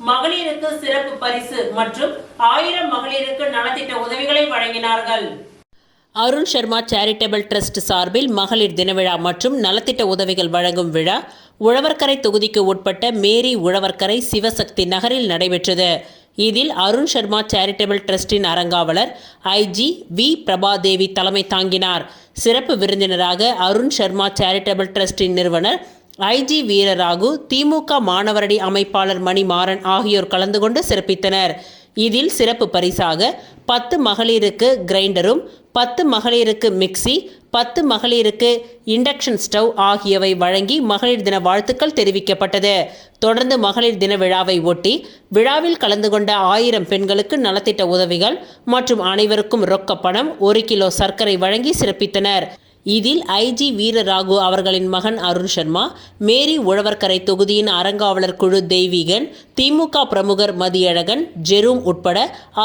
மகளிருக்கு சிறப்பு பரிசு மற்றும் 1000 மகளிருக்கு நலத்திட்ட உதவிகளை வழங்கினார்கள். அருண் சர்மா சேரிட்டபிள் டிரஸ்ட் சார்பில் மகளிர் தின விழா மற்றும் நலத்திட்ட உதவிகள் வழங்கும் விழா உழவர்கரை தொகுதிக்கு உட்பட்ட மேரி உழவர்கரை சிவசக்தி நகரில் நடைபெற்றது. இதில் அருண் சர்மா சேரிட்டபிள் டிரஸ்டின் அரங்காவலர் ஐஜி வி பிரபாதேவி தலைமை தாங்கினார். சிறப்பு விருந்தினராக அருண் சர்மா சேரிட்டபிள் டிரஸ்டின் நிறுவனர் ஐஜி வீரராகு, திமுக மாணவரணி அமைப்பாளர் மணிமாறன் ஆகியோர் கலந்து கொண்டு சிறப்பித்தனர். இதில் சிறப்பு பரிசாக 10 மகளிருக்கு கிரைண்டரும், 10 மகளிருக்கு மிக்சி, 10 மகளிருக்கு இண்டக்ஷன் ஸ்டவ் ஆகியவை வழங்கி மகளிர் தின வாழ்த்துக்கள் தெரிவிக்கப்பட்டது. தொடர்ந்து மகளிர் தின விழாவை ஒட்டி விழாவில் கலந்து கொண்ட 1000 பெண்களுக்கு நலத்திட்ட உதவிகள் மற்றும் அனைவருக்கும் ரொக்க பணம், 1 கிலோ சர்க்கரை வழங்கி சிறப்பித்தனர். இதில் ஐஜி வீரராகு அவர்களின் மகன் அருண் சர்மா, மேரி உழவர்கரை தொகுதியின் அறங்காவலர் குழு தெய்வீகன், திமுக பிரமுகர் மதியழகன், ஜெரூம் உட்பட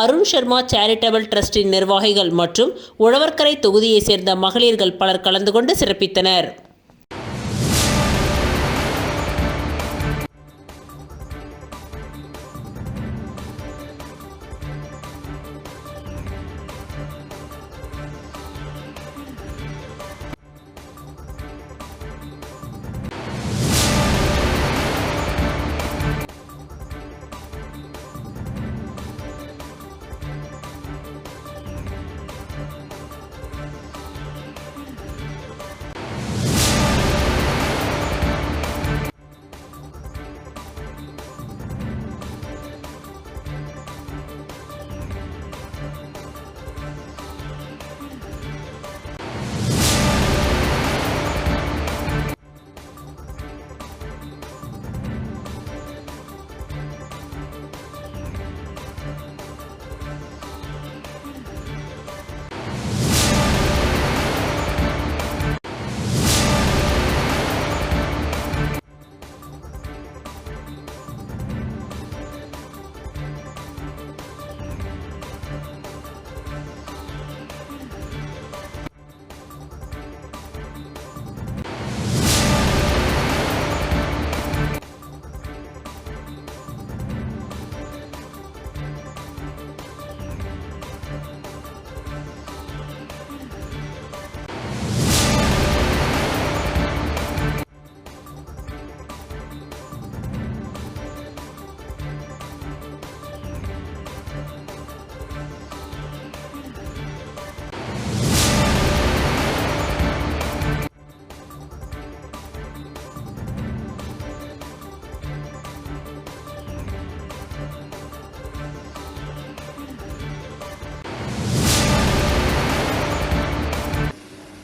அருண் சர்மா சேரிட்டபிள் டிரஸ்டின் நிர்வாகிகள் மற்றும் உழவர்கரை தொகுதியை சேர்ந்த மகளிர்கள் பலர் கலந்து கொண்டு சிறப்பித்தனர்.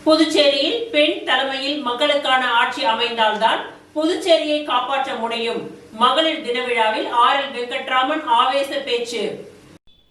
புதுச்சேரியில் பெண் தலைமையில் மக்களுக்கான ஆட்சி அமைந்தால்தான் புதுச்சேரியை காப்பாற்ற முடியும். மகளிர் தின விழாவில் RL வெங்கட்ராமன் ஆவேச பேச்சு.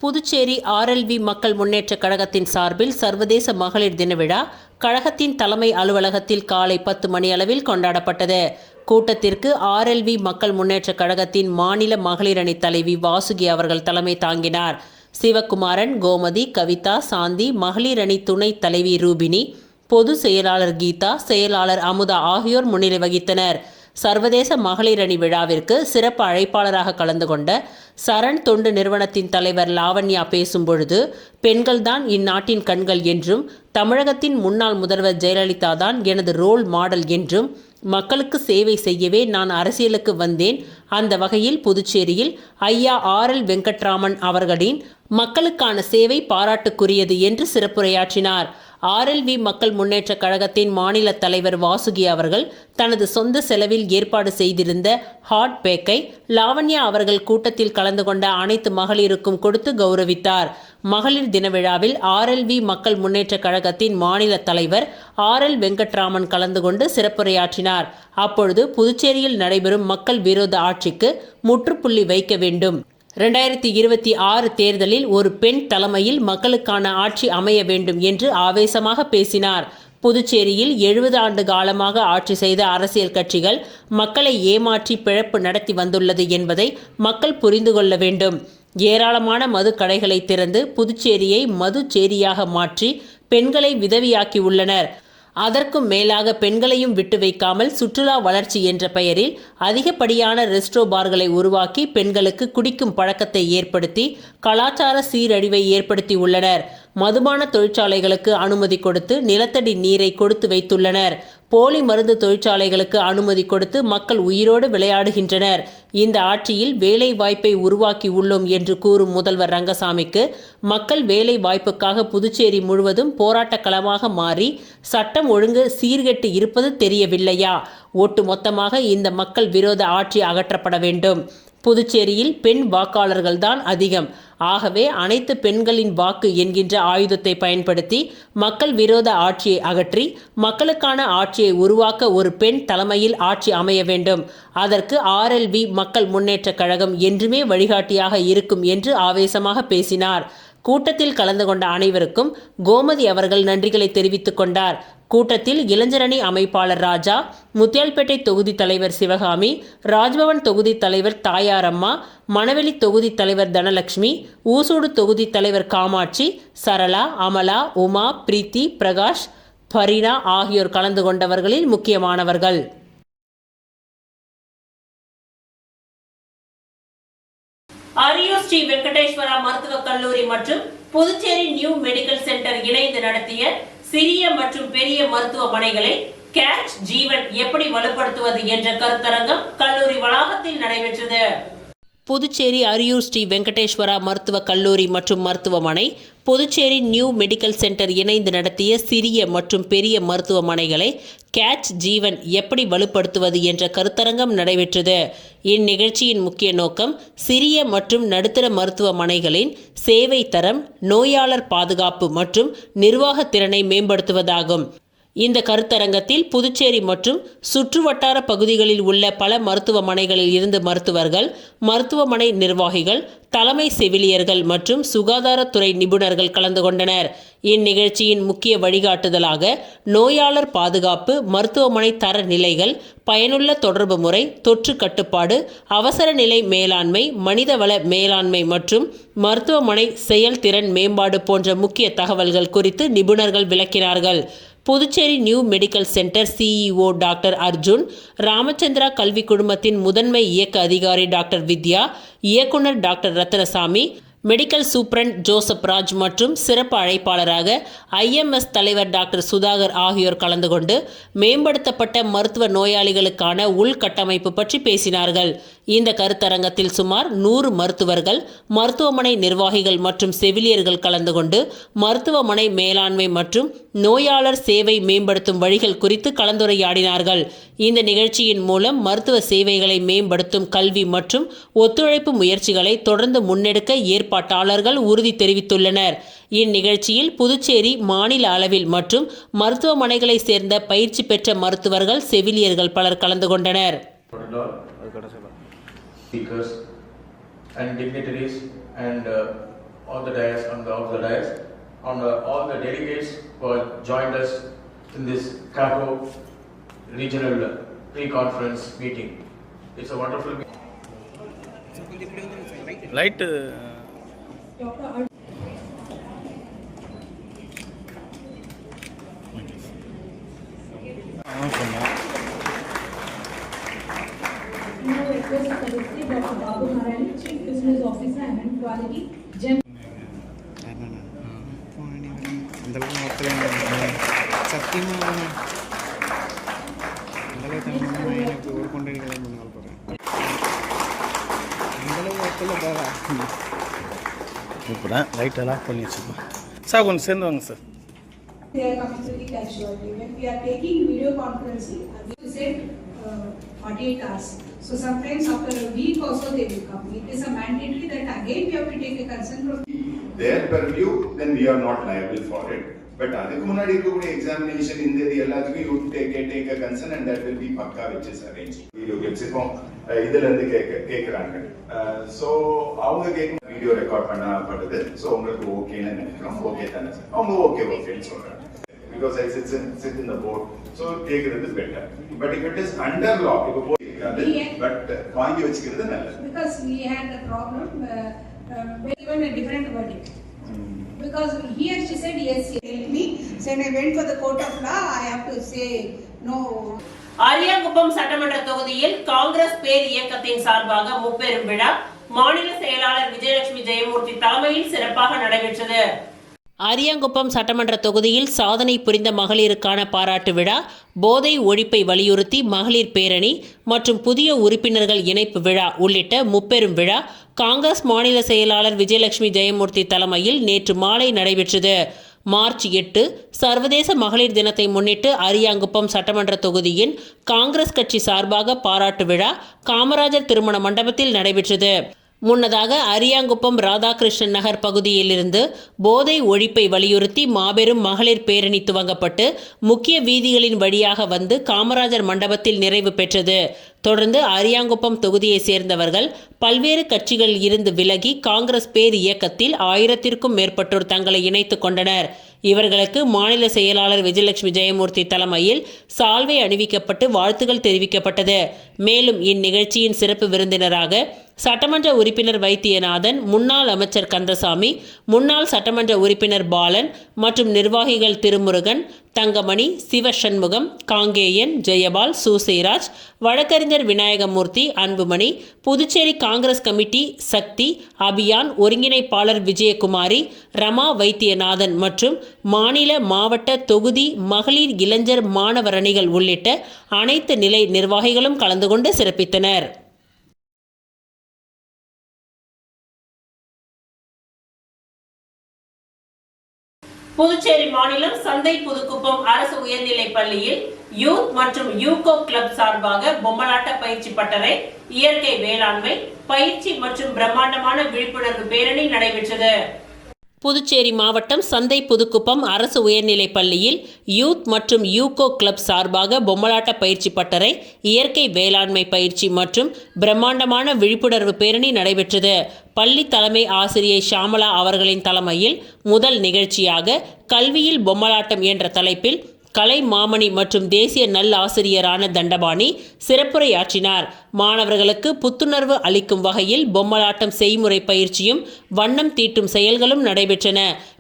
புதுச்சேரி RLV மக்கள் முன்னேற்ற கழகத்தின் சார்பில் சர்வதேச மகளிர் தின விழா கழகத்தின் தலைமை அலுவலகத்தில் காலை 10 மணி அளவில் கொண்டாடப்பட்டது. கூட்டத்திற்கு RLV மக்கள் முன்னேற்ற கழகத்தின் மாநில மகளிர் அணி தலைவி வாசுகி அவர்கள் தலைமை தாங்கினார். சிவகுமாரன், கோமதி, கவிதா, சாந்தி, மகளிர் அணி துணை தலைவி ரூபினி, பொது செயலாளர் கீதா, செயலாளர் அமுதா ஆகியோர் முன்னிலை வகித்தனர். சர்வதேச மகளிர் அணி விழாவிற்கு சிறப்பு அழைப்பாளராக கலந்து கொண்ட சரண் தொண்டு நிறுவனத்தின் தலைவர் லாவண்யா பேசும்பொழுது, பெண்கள்தான் இந்நாட்டின் கண்கள் என்றும், தமிழகத்தின் முன்னாள் முதல்வர் ஜெயலலிதா தான் எனது ரோல் மாடல் என்றும், மக்களுக்கு சேவை செய்யவே நான் அரசியலுக்கு வந்தேன். அந்த வகையில் புதுச்சேரியில் ஐயா RL வெங்கட்ராமன் அவர்களின் மக்களுக்கான சேவை பாராட்டுக்குரியது என்று சிறப்புரையாற்றினார். RLV மக்கள் முன்னேற்ற கழகத்தின் மாநில தலைவர் வாசுகி அவர்கள் தனது சொந்த செலவில் ஏற்பாடு செய்திருந்த ஹாட் பேக்கை லாவண்யா அவர்கள் கூட்டத்தில் கலந்து கொண்ட அனைத்து மகளிருக்கும் கொடுத்து கௌரவித்தார். மகளிர் தின விழாவில் RLV மக்கள் முன்னேற்ற கழகத்தின் மாநில தலைவர் RL வெங்கட்ராமன் கலந்து கொண்டு சிறப்புரையாற்றினார். அப்பொழுது புதுச்சேரியில் நடைபெறும் மக்கள் விரோத ஆட்சிக்கு முற்றுப்புள்ளி வைக்க வேண்டும், 2026 தேர்தலில் ஒரு பெண் தலைமையில் மக்களுக்கான ஆட்சி அமைய வேண்டும் என்று ஆவேசமாக பேசினார். புதுச்சேரியில் 70 ஆண்டு காலமாக ஆட்சி செய்த அரசியல் கட்சிகள் மக்களை ஏமாற்றி பிழப்பு நடத்தி வந்துள்ளது என்பதை மக்கள் புரிந்து கொள்ள வேண்டும். ஏராளமான மது கடைகளை திறந்து புதுச்சேரியை மதுச்சேரியாக மாற்றி பெண்களை விதவியாக்கி உள்ளனர். அதற்கும் மேலாக பெண்களையும் விட்டு வைக்காமல் சுற்றுலா வளர்ச்சி என்ற பெயரில் அதிகப்படியான ரெஸ்ட்ரோ பார்களை உருவாக்கி பெண்களுக்கு குடிக்கும் பழக்கத்தை ஏற்படுத்தி கலாச்சார சீரழிவை ஏற்படுத்தி உள்ளனர். மதுபான தொழிற்சாலைகளுக்கு அனுமதி கொடுத்து நிலத்தடி நீரை கொடுத்து வைத்துள்ளனர். போலி மருந்து தொழிற்சாலைகளுக்கு அனுமதி கொடுத்து மக்கள் உயிரோடு விளையாடுகின்றனர். இந்த ஆட்சியில் வேலை வாய்ப்பை உருவாக்கி உள்ளோம் என்று கூறும் முதல்வர் ரங்கசாமிக்கு மக்கள் வேலை வாய்ப்புக்காக புதுச்சேரி முழுவதும் போராட்ட களமாக மாறி சட்டம் ஒழுங்கு சீர்கெட்டு இருப்பது தெரியவில்லையா? ஒட்டுமொத்தமாக இந்த மக்கள் விரோத ஆட்சி அகற்றப்பட வேண்டும். புதுச்சேரியில் பெண் வாக்காளர்கள் தான் அதிகம். ஆகவே அனைத்து பெண்களின் வாக்கு என்கின்ற ஆயுதத்தை பயன்படுத்தி மக்கள் விரோத ஆட்சியை அகற்றி மக்களுக்கான ஆட்சியை உருவாக்க ஒரு பெண் தலைமையில் ஆட்சி அமைய வேண்டும். அதற்கு RLV மக்கள் முன்னேற்றக் கழகம் என்றுமே வழிகாட்டியாக இருக்கும் என்று ஆவேசமாக பேசினார். கூட்டத்தில் கலந்து கொண்ட அனைவருக்கும் கோமதி அவர்கள் நன்றிகளை தெரிவித்துக் கொண்டார். கூட்டத்தில் இளைஞரணி அமைப்பாளர் ராஜா, முத்தியால்பேட்டை தொகுதி தலைவர் சிவகாமி, ராஜ்பவன் தொகுதி தலைவர் தாயாரம்மா, மணவெளி தொகுதி தலைவர் தனலட்சுமி, ஊசூடு தொகுதி தலைவர் காமாட்சி, சரளா, அமலா, உமா, பிரீத்தி, பிரகாஷ், பரீனா ஆகியோர் கலந்து கொண்டவர்களில் முக்கியமானவர்கள். அரியூர் ஸ்ரீ வெங்கடேஸ்வரா மருத்துவக் கல்லூரி மற்றும் புதுச்சேரி நியூ மெடிக்கல் சென்டர் இணைந்து நடத்திய சிறிய மற்றும் பெரிய மருத்துவமனைகளை கேட்ச் ஜீவன் எப்படி வலுப்படுத்துவது என்ற கருத்தரங்கம் கல்லூரி வளாகத்தில் நடைபெற்றது. புதுச்சேரி அரியூர் ஸ்ரீ வெங்கடேஸ்வரா மருத்துவக் கல்லூரி மற்றும் மருத்துவமனை, புதுச்சேரி நியூ மெடிக்கல் சென்டர் இணைந்து நடத்திய சிறிய மற்றும் பெரிய மருத்துவமனைகளை கேட்ச் ஜீவன் எப்படி வலுப்படுத்துவது என்ற கருத்தரங்கம் நடைபெற்றது. இந்நிகழ்ச்சியின் முக்கிய நோக்கம் சிறிய மற்றும் நடுத்தர மருத்துவமனைகளின் சேவை தரம், நோயாளர் பாதுகாப்பு மற்றும் நிர்வாக திறனை மேம்படுத்துவதாகும். இந்த கருத்தரங்கத்தில் புதுச்சேரி மற்றும் சுற்றுவட்டார பகுதிகளில் உள்ள பல மருத்துவமனைகளில் இருந்து மருத்துவர்கள், மருத்துவமனை நிர்வாகிகள், தலைமை செவிலியர்கள் மற்றும் சுகாதாரத்துறை நிபுணர்கள் கலந்து கொண்டனர். இந்நிகழ்ச்சியின் முக்கிய வழிகாட்டுதலாக நோயாளர் பாதுகாப்பு, மருத்துவமனை தர நிலைகள், பயனுள்ள தொடர்பு முறை, தொற்று கட்டுப்பாடு, அவசர நிலை மேலாண்மை, மனிதவள மேலாண்மை மற்றும் மருத்துவமனை செயல்திறன் மேம்பாடு போன்ற முக்கிய தகவல்கள் குறித்து நிபுணர்கள் விளக்கினார்கள். Puducherry new medical centre CEO doctor Arjun, Ramachandra கல்வி குழுமத்தின் முதன்மை இயக்க அதிகாரி டாக்டர் வித்யா, இயக்குனர் doctor Ratnasamy, medical superintendent Joseph Raj மற்றும் சிறப்பு அழைப்பாளராக IMS தலைவர் டாக்டர் சுதாகர் ஆகியோர் கலந்து கொண்டு மேம்படுத்தப்பட்ட மருத்துவ நோயாளிகளுக்கான உள்கட்டமைப்பு பற்றி பேசினார்கள். இந்த கருத்தரங்கத்தில் சுமார் 100 மருத்துவர்கள், மருத்துவமனை நிர்வாகிகள் மற்றும் செவிலியர்கள் கலந்து கொண்டு மருத்துவமனை மேலாண்மை மற்றும் நோயாளர் சேவை மேம்படுத்தும் வழிகள் குறித்து கலந்துரையாடினார்கள். இந்த நிகழ்ச்சியின் மூலம் மருத்துவ சேவைகளை மேம்படுத்தும் கல்வி மற்றும் ஒத்துழைப்பு முயற்சிகளை தொடர்ந்து முன்னெடுக்க ஏற்பாட்டாளர்கள் உறுதி தெரிவித்துள்ளனர். இந்நிகழ்ச்சியில் புதுச்சேரி மாநில அளவில் மற்றும் மருத்துவமனைகளை சேர்ந்த பயிற்சி பெற்ற மருத்துவர்கள், செவிலியர்கள் பலர் கலந்து கொண்டனர். Speakers and dignitaries and all the dais all the delegates who have joined us in this Capo regional pre-conference meeting. It's a wonderful meeting. Light Request Secretary Dr. Babu Narayani, Chief Business Officer and Quality Gen. Light எல்லாம் பண்ணி வச்சுப்போம் sir. கொஞ்சம் சேர்ந்து வாங்க sir. They are coming to the casualty. When we are taking video conferencing, we said 48 hours. So sometimes after a week also they will come. It is a mandatory that again we have to take a consent from their purview, then we are not liable for it. But அதுக்கு முன்னாடி இருக்கக்கூடிய examination இந்த இது எல்லாத்துக்கும் you take a concern and that will be பக்கா which is arranged. Video clips இப்போ இதுல இருந்து கேக்குறாங்க. சோ அவங்க கேட்கும் வீடியோ ரெக்கார்ட் பண்ணப்படுது. சோ உங்களுக்கு ஓகேன்னு நினைக்கிறோம். ஓகே தானே சார்? அவங்க ஓகேன்னு சொல்றாங்க. Because I sit in the board. So கேக்குறது better. But if it is under law, இப்போ போயிருக்காது. But வாங்கி வச்சுக்கிறது நல்லது. Because we had a problem, even a different verdict. Because here she said yes, she told me. So when I went for the court of law, I have to say no. Ariyankuppam சட்டமன்ற தொகுதியில் காங்கிரஸ் பேர் இயக்கத்தின் சார்பாக முப்பெரும் விழா மாநில செயலாளர் விஜயலட்சுமி ஜெயமூர்த்தி தலைமையில் சிறப்பாக நடைபெற்றது. அரியாங்குப்பம் சட்டமன்ற தொகுதியில் சாதனை புரிந்த மகளிருக்கான பாராட்டு விழா, போதை ஒழிப்பை வலியுறுத்தி மகளிர் பேரணி மற்றும் புதிய உறுப்பினர்கள் இணைப்பு விழா உள்ளிட்ட முப்பெரும் விழா காங்கிரஸ் மாநில செயலாளர் விஜயலட்சுமி ஜெயமூர்த்தி தலைமையில் நேற்று மாலை நடைபெற்றது. மார்ச் 8 சர்வதேச மகளிர் தினத்தை முன்னிட்டு அரியாங்குப்பம் சட்டமன்ற தொகுதியின் காங்கிரஸ் கட்சி சார்பாக பாராட்டு விழா காமராஜர் திருமண மண்டபத்தில் நடைபெற்றது. முன்னதாக அரியாங்குப்பம் ராதாகிருஷ்ணன் நகர் பகுதியிலிருந்து போதை ஒழிப்பை வலியுறுத்தி மாபெரும் மகளிர் பேரணி துவங்கப்பட்டு முக்கிய வீதிகளின் வழியாக வந்து காமராஜர் மண்டபத்தில் நிறைவு பெற்றது. தொடர்ந்து அரியாங்குப்பம் தொகுதியை சேர்ந்தவர்கள் பல்வேறு கட்சிகளில் இருந்து விலகி காங்கிரஸ் பேர் இயக்கத்தில் 1000த்திற்கும் மேற்பட்டோர் தங்களை இணைத்துக் கொண்டனர். இவர்களுக்கு மாநில செயலாளர் விஜயலட்சுமி ஜெயமூர்த்தி தலைமையில் சால்வை அணிவிக்கப்பட்டு வாழ்த்துகள் தெரிவிக்கப்பட்டது. மேலும் இந்நிகழ்ச்சியின் சிறப்பு விருந்தினராக சட்டமன்ற உறுப்பினர் வைத்தியநாதன், முன்னாள் அமைச்சர் கந்தசாமி, முன்னாள் சட்டமன்ற உறுப்பினர் பாலன் மற்றும் நிர்வாகிகள் திருமுருகன், தங்கமணி, சிவசண்முகம், காங்கேயன், ஜெயபால், சூசைராஜ், வழக்கறிஞர் விநாயகமூர்த்தி, அன்புமணி, புதுச்சேரி காங்கிரஸ் கமிட்டி சக்தி, அபியான் ஒருங்கிணைப்பாளர் விஜயகுமாரி, ரமா வைத்தியநாதன் மற்றும் மாநில, மாவட்ட, தொகுதி மகளிர், இளைஞர், மாணவர் அணிகள் உள்ளிட்ட அனைத்து நிலை நிர்வாகிகளும் கலந்து கொண்டு சிறப்பித்தனர். புதுச்சேரி மாநிலம் சந்தை புதுக்குப்பம் அரசு உயர்நிலைப் பள்ளியில் யூத் மற்றும் யூகோ கிளப் சார்பாக பொம்மலாட்ட பயிற்சி பட்டறை, இயற்கை வேளாண்மை பயிற்சி மற்றும் பிரம்மாண்டமான விழிப்புணர்வு பேரணி நடைபெற்றது. புதுச்சேரி மாவட்டம் சந்தை புதுக்குப்பம் அரசு உயர்நிலைப் பள்ளியில் யூத் மற்றும் யூகோ கிளப் சார்பாக பொம்மலாட்ட பயிற்சி பட்டறை, இயற்கை வேளாண்மை பயிற்சி மற்றும் பிரம்மாண்டமான விழிப்புணர்வு பேரணி நடைபெற்றது. பள்ளி தலைமை ஆசிரியை ஷாமலா அவர்களின் தலைமையில் முதல் நிகழ்ச்சியாக கல்வியில் பொம்மலாட்டம் என்ற தலைப்பில் கலை மாமணி மற்றும் தேசிய நல்லாசிரியரான தண்டபாணி சிறப்புரையாற்றினார். மாணவர்களுக்கு புத்துணர்வு அளிக்கும் வகையில் பொம்மலாட்டம் செய்முறை பயிற்சியும் வண்ணம் தீட்டும் செயல்களும் நடைபெற்றன.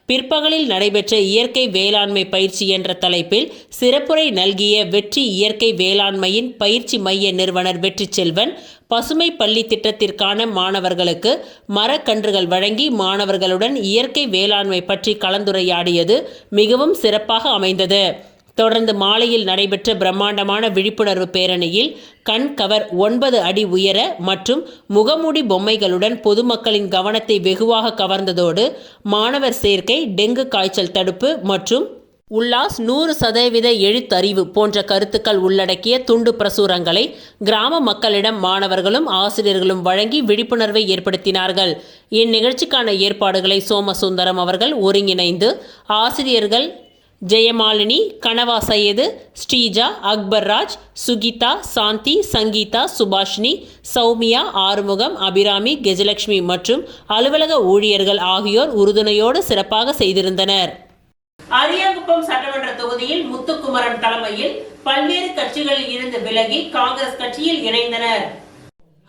பிற்பகலில் நடைபெற்ற இயற்கை வேளாண்மை பயிற்சி என்ற தலைப்பில் சிறப்புரை நல்கிய வெற்றி இயற்கை வேளாண்மையின் பயிற்சி மைய நிறுவனர் வெற்றி செல்வன் பசுமை பள்ளி திட்டத்திற்கான மாணவர்களுக்கு மரக்கன்றுகள் வழங்கி மாணவர்களுடன் இயற்கை வேளாண்மை பற்றி கலந்துரையாடியது மிகவும் சிறப்பாக அமைந்தது. தொடர்ந்து மாலையில் நடைபெற்ற பிரம்மாண்டமான விழிப்புணர்வு பேரணியில் கண் கவர் 9 அடி உயர மற்றும் முகமூடி பொம்மைகளுடன் பொதுமக்களின் கவனத்தை வெகுவாக கவர்ந்ததோடு மாணவர் சேர்க்கை, டெங்கு காய்ச்சல் தடுப்பு மற்றும் உல்லாஸ் 100% எழுத்தறிவு போன்ற கருத்துக்கள் உள்ளடக்கிய துண்டு பிரசுரங்களை கிராம மக்களிடம் மாணவர்களும் ஆசிரியர்களும் வழங்கி விழிப்புணர்வை ஏற்படுத்தினார்கள். இந்நிகழ்ச்சிக்கான ஏற்பாடுகளை சோமசுந்தரம் அவர்கள் ஒருங்கிணைந்து ஆசிரியர்கள் ஜெயமாலினி, கனவா சையது, ஸ்ரீஜா, அக்பர்ராஜ், சுகிதா, சாந்தி, சங்கீதா, சுபாஷினி, சௌமியா, ஆறுமுகம், அபிராமி, கெஜலட்சுமி மற்றும் அலுவலக ஊழியர்கள் ஆகியோர் உறுதுணையோடு சிறப்பாக செய்திருந்தனர். அரியாங்குப்பம் சட்டமன்ற தொகுதியில் முத்துக்குமரன் தலைமையில் பல்வேறு கட்சிகளில் இருந்து விலகி காங்கிரஸ் கட்சியில் இணைந்தனர்.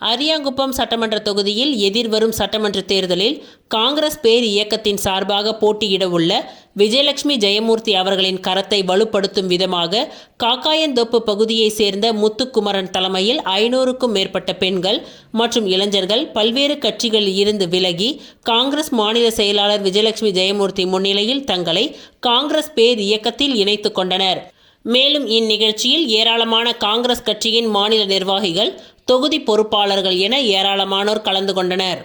அரியாங்குப்பம் சட்டமன்ற தொகுதியில் எதிர்வரும் சட்டமன்ற தேர்தலில் காங்கிரஸ் பேர் இயக்கத்தின் சார்பாக போட்டியிட உள்ள விஜயலட்சுமி ஜெயமூர்த்தி அவர்களின் கரத்தை வலுப்படுத்தும் விதமாக காக்காயந்தோப்பு பகுதியை சேர்ந்த முத்துக்குமரன் தலைமையில் 500க்கும் மேற்பட்ட பெண்கள் மற்றும் இளைஞர்கள் பல்வேறு கட்சிகளில் இருந்து விலகி காங்கிரஸ் மாநில செயலாளர் விஜயலட்சுமி ஜெயமூர்த்தி முன்னிலையில் தங்களை காங்கிரஸ் பேர் இயக்கத்தில் இணைத்துக் கொண்டனர். மேலும் இந்நிகழ்ச்சியில் ஏராளமான காங்கிரஸ் கட்சியின் மாநில நிர்வாகிகள், தொகுதி பொறுப்பாளர்கள் என ஏராளமானோர் கலந்து கொண்டனர்.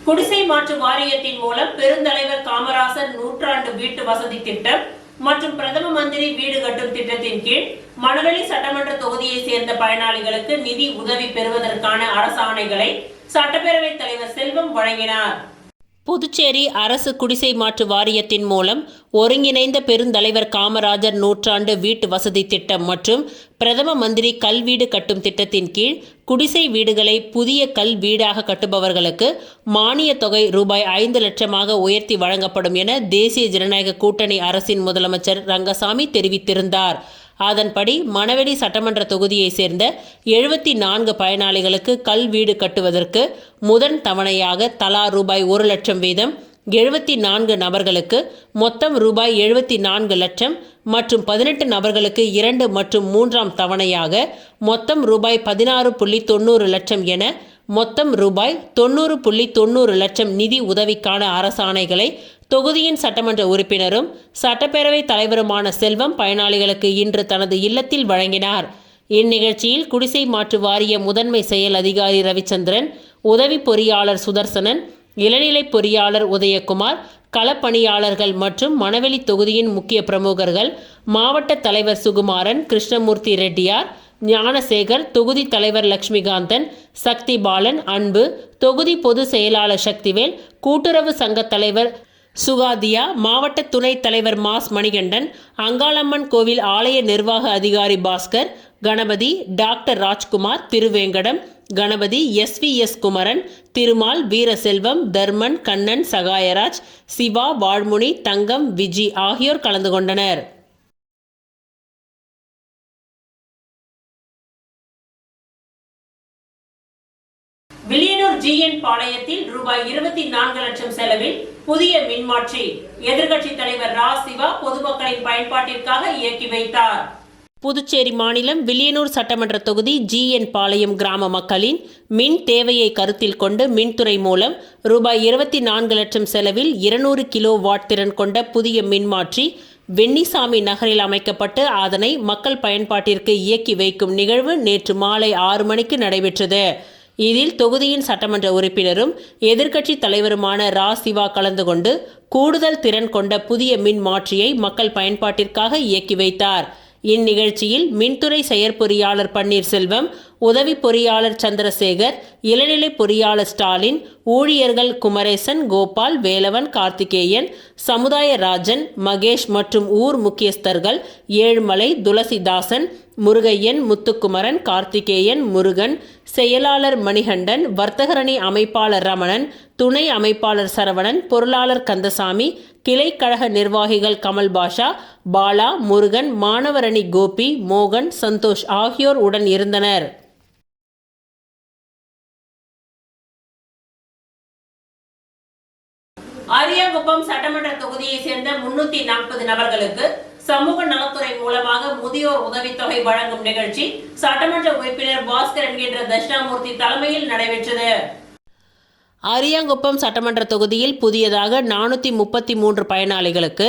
குடிசை மாற்று வாரியத்தின் மூலம் பெருந்தலைவர் காமராசர் 100 வீட்டு வசதி திட்டம் மற்றும் பிரதம மந்திரி வீடு கட்டும் திட்டத்தின் கீழ் மணவெளி சட்டமன்ற தொகுதியை சேர்ந்த பயனாளிகளுக்கு நிதி உதவி பெறுவதற்கான அரசாணைகளை சட்டப்பேரவைத் தலைவர் செல்வம் வழங்கினார். புதுச்சேரி அரசு குடிசை மாற்று வாரியத்தின் மூலம் ஒருங்கிணைந்த பெருந்தலைவர் காமராஜர் நூற்றாண்டு வீட்டு வசதி திட்டம் மற்றும் பிரதம மந்திரி கல் வீடு கட்டும் திட்டத்தின் கீழ் குடிசை வீடுகளை புதிய கல் வீடாக கட்டுபவர்களுக்கு மானிய தொகை ரூபாய் 5 லட்சமாக உயர்த்தி வழங்கப்படும் என தேசிய ஜனநாயக கூட்டணி அரசின் முதலமைச்சர் ரங்கசாமி தெரிவித்திருந்தார். அதன்படி மணவெளி சட்டமன்ற தொகுதியை சேர்ந்த 74 பயனாளிகளுக்கு கல் வீடு கட்டுவதற்கு முதன் தவணையாக தலா ரூபாய் 1 லட்சம் வீதம் 74 நபர்களுக்கு மொத்தம் ரூபாய் 74 லட்சம் மற்றும் 18 நபர்களுக்கு 2 மற்றும் 3ஆம் தவணையாக மொத்தம் ரூபாய் 16.90 லட்சம் என மொத்தம் ரூபாய் 90.90 லட்சம் நிதி உதவிக்கான அரசாணைகளை தொகுதியின் சட்டமன்ற உறுப்பினரும் சட்டப்பேரவைத் தலைவருமான செல்வம் பயனாளிகளுக்கு இன்று தனது இல்லத்தில் வழங்கினார். இந்நிகழ்ச்சியில் குடிசை மாற்று வாரிய முதன்மை செயல் அதிகாரி ரவிச்சந்திரன், உதவி பொறியாளர் சுதர்சனன், இளநிலை பொறியாளர் உதயகுமார், களப்பணியாளர்கள் மற்றும் மணவெளி தொகுதியின் முக்கிய பிரமுகர்கள், மாவட்ட தலைவர் சுகுமாரன், கிருஷ்ணமூர்த்தி ரெட்டியார், ஞானசேகர், தொகுதி தலைவர் லட்சுமிகாந்தன், சக்தி பாலன், அன்பு, தொகுதி பொது செயலாளர் சக்திவேல், கூட்டுறவு சங்க தலைவர் சுகாதியா, மாவட்ட துணைத் தலைவர் மாஸ் மணிகண்டன், அங்காளம்மன் கோவில் ஆலய நிர்வாக அதிகாரி பாஸ்கர், கணபதி, டாக்டர் ராஜ்குமார், திருவேங்கடம், கணபதி, SVS குமரன், திருமால், வீரசெல்வம், தர்மன், கண்ணன், சகாயராஜ், சிவா, வாழ்முனி, தங்கம், விஜி ஆகியோர் கலந்து கொண்டனர். வில்லியனூர் GN பாளையத்தில் ரூபாய் 24 லட்சம் செலவில் புதிய மின்மாற்றி எதிர்க்கட்சி தலைவர் ரா சிவா பொதுமக்களின் பயன்பாட்டிற்காக இயக்கி வைத்தார். புதுச்சேரி மாநிலம் வில்லியனூர் சட்டமன்ற தொகுதி GN பாளையம் கிராம மக்களின் மின் தேவையை கருத்தில் கொண்டு மின்துறை மூலம் ரூபாய் 24 லட்சம் செலவில் 200 கிலோ வாட் திறன் கொண்ட புதிய மின்மாற்றி வெண்ணிசாமி நகரில் அமைக்கப்பட்டு அதனை மக்கள் பயன்பாட்டிற்கு இயக்கி வைக்கும் நிகழ்வு நேற்று மாலை 6 மணிக்கு நடைபெற்றது. இதில் தொகுதியின் சட்டமன்ற உறுப்பினரும் எதிர்க்கட்சி தலைவருமான ரா சிவா கலந்து கொண்டு கூடுதல் திறன் கொண்ட புதிய மின் மாற்றியை மக்கள் பயன்பாட்டிற்காக இயக்கி வைத்தார். இந்நிகழ்ச்சியில் மின்துறை செயற்பொறியாளர் பன்னீர்செல்வம், உதவி பொறியாளர் சந்திரசேகர், இளநிலை பொறியாளர் ஸ்டாலின், ஊழியர்கள் குமரேசன், கோபால், வேலவன், கார்த்திகேயன், சமுதாய ராஜன், மகேஷ் மற்றும் ஊர் முக்கியஸ்தர்கள் ஏழுமலை, துளசிதாசன், முருகையன், முத்துக்குமரன், கார்த்திகேயன், முருகன், செயலாளர் மணிகண்டன், வர்த்தகரணி அமைப்பாளர் ரமணன், துணை அமைப்பாளர் சரவணன், பொருளாளர் கந்தசாமி, கிளைக்கழக நிர்வாகிகள் கமல் பாஷா, பாலா, முருகன், மாணவரணி கோபி, மோகன், சந்தோஷ் ஆகியோர் உடன் இருந்தனர். அரியாங்குப்பம் சட்டமன்ற தொகுதியை சேர்ந்த 340 நபர்களுக்கு சமூக நலத்துறை மூலமாக முதியோர் உதவித்தொகை வழங்கும் நிகழ்ச்சி சட்டமன்ற உறுப்பினர் பாஸ்கர் என்கின்ற தட்சிணாமூர்த்தி தலைமையில் நடைபெற்றது. அரியாங்குப்பம் சட்டமன்ற தொகுதியில் புதியதாக 433 பயனாளிகளுக்கு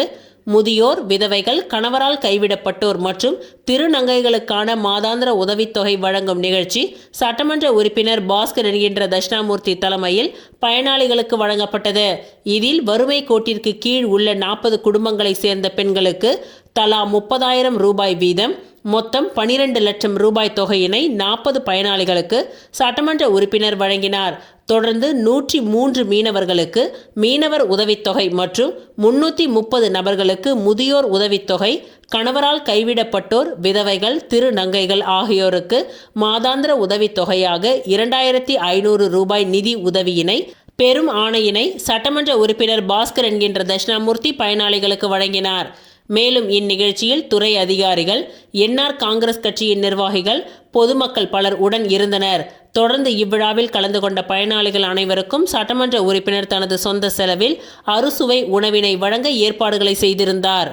முதியோர், விதவைகள், கணவரால் கைவிடப்பட்டோர் மற்றும் திருநங்கைகளுக்கான மாதாந்திர உதவித்தொகை வழங்கும் நிகழ்ச்சி சட்டமன்ற உறுப்பினர் பாஸ்கர் என்கின்ற தட்சிணாமூர்த்தி தலைமையில் பயனாளிகளுக்கு வழங்கப்பட்டது. இதில் வறுமை கோட்டிற்கு கீழ் உள்ள 40 குடும்பங்களை சேர்ந்த பெண்களுக்கு தலா 30,000 ரூபாய் வீதம் மொத்தம் 12 லட்சம் ரூபாய் தொகையினை 40 பயனாளிகளுக்கு சட்டமன்ற உறுப்பினர் வழங்கினார். தொடர்ந்து 103 மீனவர்களுக்கு மீனவர் உதவித்தொகை மற்றும் 330 நபர்களுக்கு முதியோர் உதவித்தொகை, கணவரால் கைவிடப்பட்டோர், விதவைகள், திருநங்கைகள் ஆகியோருக்கு மாதாந்திர உதவித்தொகையாக 2500 ரூபாய் நிதி உதவியினை பெரும் ஆணையினை சட்டமன்ற உறுப்பினர் பாஸ்கர் என்கின்ற தட்சிணாமூர்த்தி பயனாளிகளுக்கு வழங்கினார். மேலும் இந்நிகழ்ச்சியில் துறை அதிகாரிகள், NR காங்கிரஸ் கட்சியின் நிர்வாகிகள், பொதுமக்கள் பலர் உடன் இருந்தனர். தொடர்ந்து இவ்விழாவில் கலந்து கொண்ட பயனாளிகள் அனைவருக்கும் சட்டமன்ற உறுப்பினர் தனது சொந்த செலவில் அறுசுவை உணவினை வழங்க ஏற்பாடுகளை செய்திருந்தார்.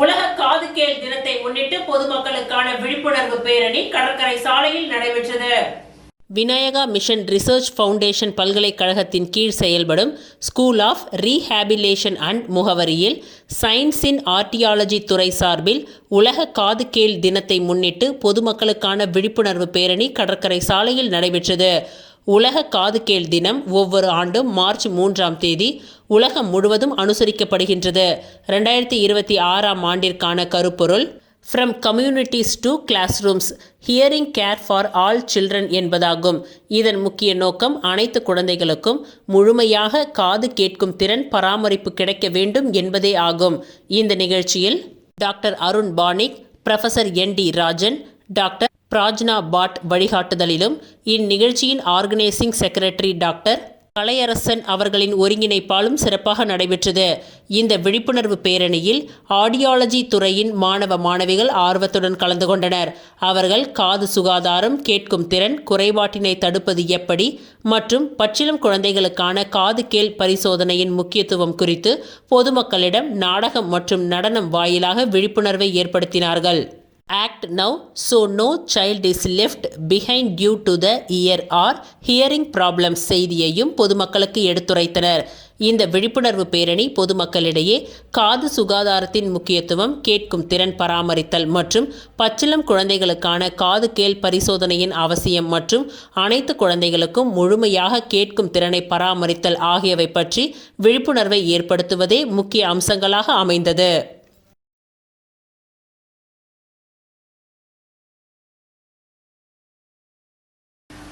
உலக காது கேள் தினத்தை முன்னிட்டு பொதுமக்களுக்கான விழிப்புணர்வு பேரணி கடற்கரை சாலையில் நடைபெற்றது. விநாயகா மிஷன் ரிசர்ச் ஃபவுண்டேஷன் பல்கலைக்கழகத்தின் கீழ் செயல்படும் ஸ்கூல் ஆஃப் ரீஹேபிலேஷன் அண்ட் முகவரியில் சயின்ஸ் இன் ஆர்டியாலஜி துறை சார்பில் உலக காது கேள் தினத்தை முன்னிட்டு பொதுமக்களுக்கான விழிப்புணர்வு பேரணி கடற்கரை சாலையில் நடைபெற்றது. உலக காதுகேள் தினம் ஒவ்வொரு ஆண்டும் மார்ச் 3ஆம் தேதி உலகம் முழுவதும் அனுசரிக்கப்படுகின்றது. 2026ஆம் ஆண்டிற்கான கருப்பொருள் from communities to classrooms hearing care for all children என்பதாகும். இதன் முக்கிய நோக்கம் அனைத்து குழந்தைகளுக்கும் முழுமையாக காது கேட்கும் திறன் பராமரிப்பு கிடைக்க வேண்டும் என்பதே ஆகும். இந்த நிகழ்ச்சியில் doctor Arun Banik, professor ND Rajan, doctor Prajna Bhat வழிகாட்டுதலிலும் இந்நிகழ்ச்சியின் ஆர்கனைசிங் செக்ரட்டரி டாக்டர் கலையரசன் அவர்களின் ஒருங்கிணைப்பாலும் சிறப்பாக நடைபெற்றது. இந்த விழிப்புணர்வு பேரணியில் ஆடியாலஜி துறையின் மாணவ மாணவிகள் ஆர்வத்துடன் கலந்து கொண்டனர். அவர்கள் காது சுகாதாரம், கேட்கும் திறன் குறைபாட்டினை தடுப்பது எப்படி மற்றும் பச்சிளம் குழந்தைகளுக்கான காது கேள் பரிசோதனையின் முக்கியத்துவம் குறித்து பொதுமக்களிடம் நாடகம் மற்றும் நடனம் வாயிலாக விழிப்புணர்வை ஏற்படுத்தினார்கள். Act now so no child is left behind due to the ear or hearing problems செய்தியையும் பொதுமக்களுக்கு எடுத்துரைத்தனர். இந்த விழிப்புணர்வு பேரணி பொதுமக்களிடையே காது சுகாதாரத்தின் முக்கியத்துவம், கேட்கும் திறன் பராமரித்தல் மற்றும் பச்சிளம் குழந்தைகளுக்கான காது கேள் பரிசோதனையின் அவசியம் மற்றும் அனைத்து குழந்தைகளுக்கும் முழுமையாக கேட்கும் திறனை பராமரித்தல் ஆகியவை பற்றி விழிப்புணர்வை ஏற்படுத்துவதே முக்கிய அம்சங்களாக அமைந்தது.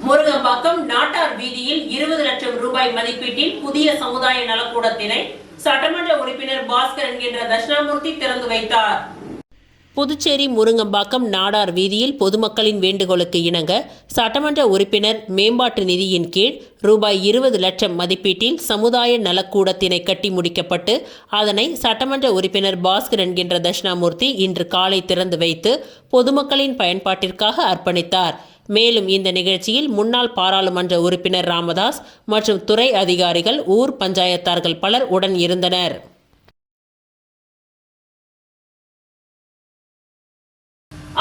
முருங்கம்பாக்கம் நாட்டார் வீதியில் 20 லட்சம் ரூபாய் மதிப்பீட்டில் புதிய சமுதாய நலக்கூடத்தினை சட்டமன்ற உறுப்பினர் பாஸ்கர் என்கின்ற தட்சிணாமூர்த்தி திறந்து வைத்தார். புதுச்சேரி முருங்கம்பாக்கம் நாடார் வீதியில் பொதுமக்களின் வேண்டுகோளுக்கு இணங்க சட்டமன்ற உறுப்பினர் மேம்பாட்டு நிதியின் கீழ் ரூபாய் 20 லட்சம் மதிப்பீட்டில் சமுதாய நலக்கூடத்தினை கட்டி முடிக்கப்பட்டு அதனை சட்டமன்ற உறுப்பினர் பாஸ்கர் என்கின்ற தட்சிணாமூர்த்தி இன்று காலை திறந்து வைத்து பொதுமக்களின் பயன்பாட்டிற்காக அர்ப்பணித்தார். மேலும் இந்த நிகழ்ச்சியில் முன்னாள் பாராளுமன்ற உறுப்பினர் ராமதாஸ் மற்றும் துறை அதிகாரிகள், ஊர் பஞ்சாயத்தார்கள் பலர் உடன் இருந்தனர்.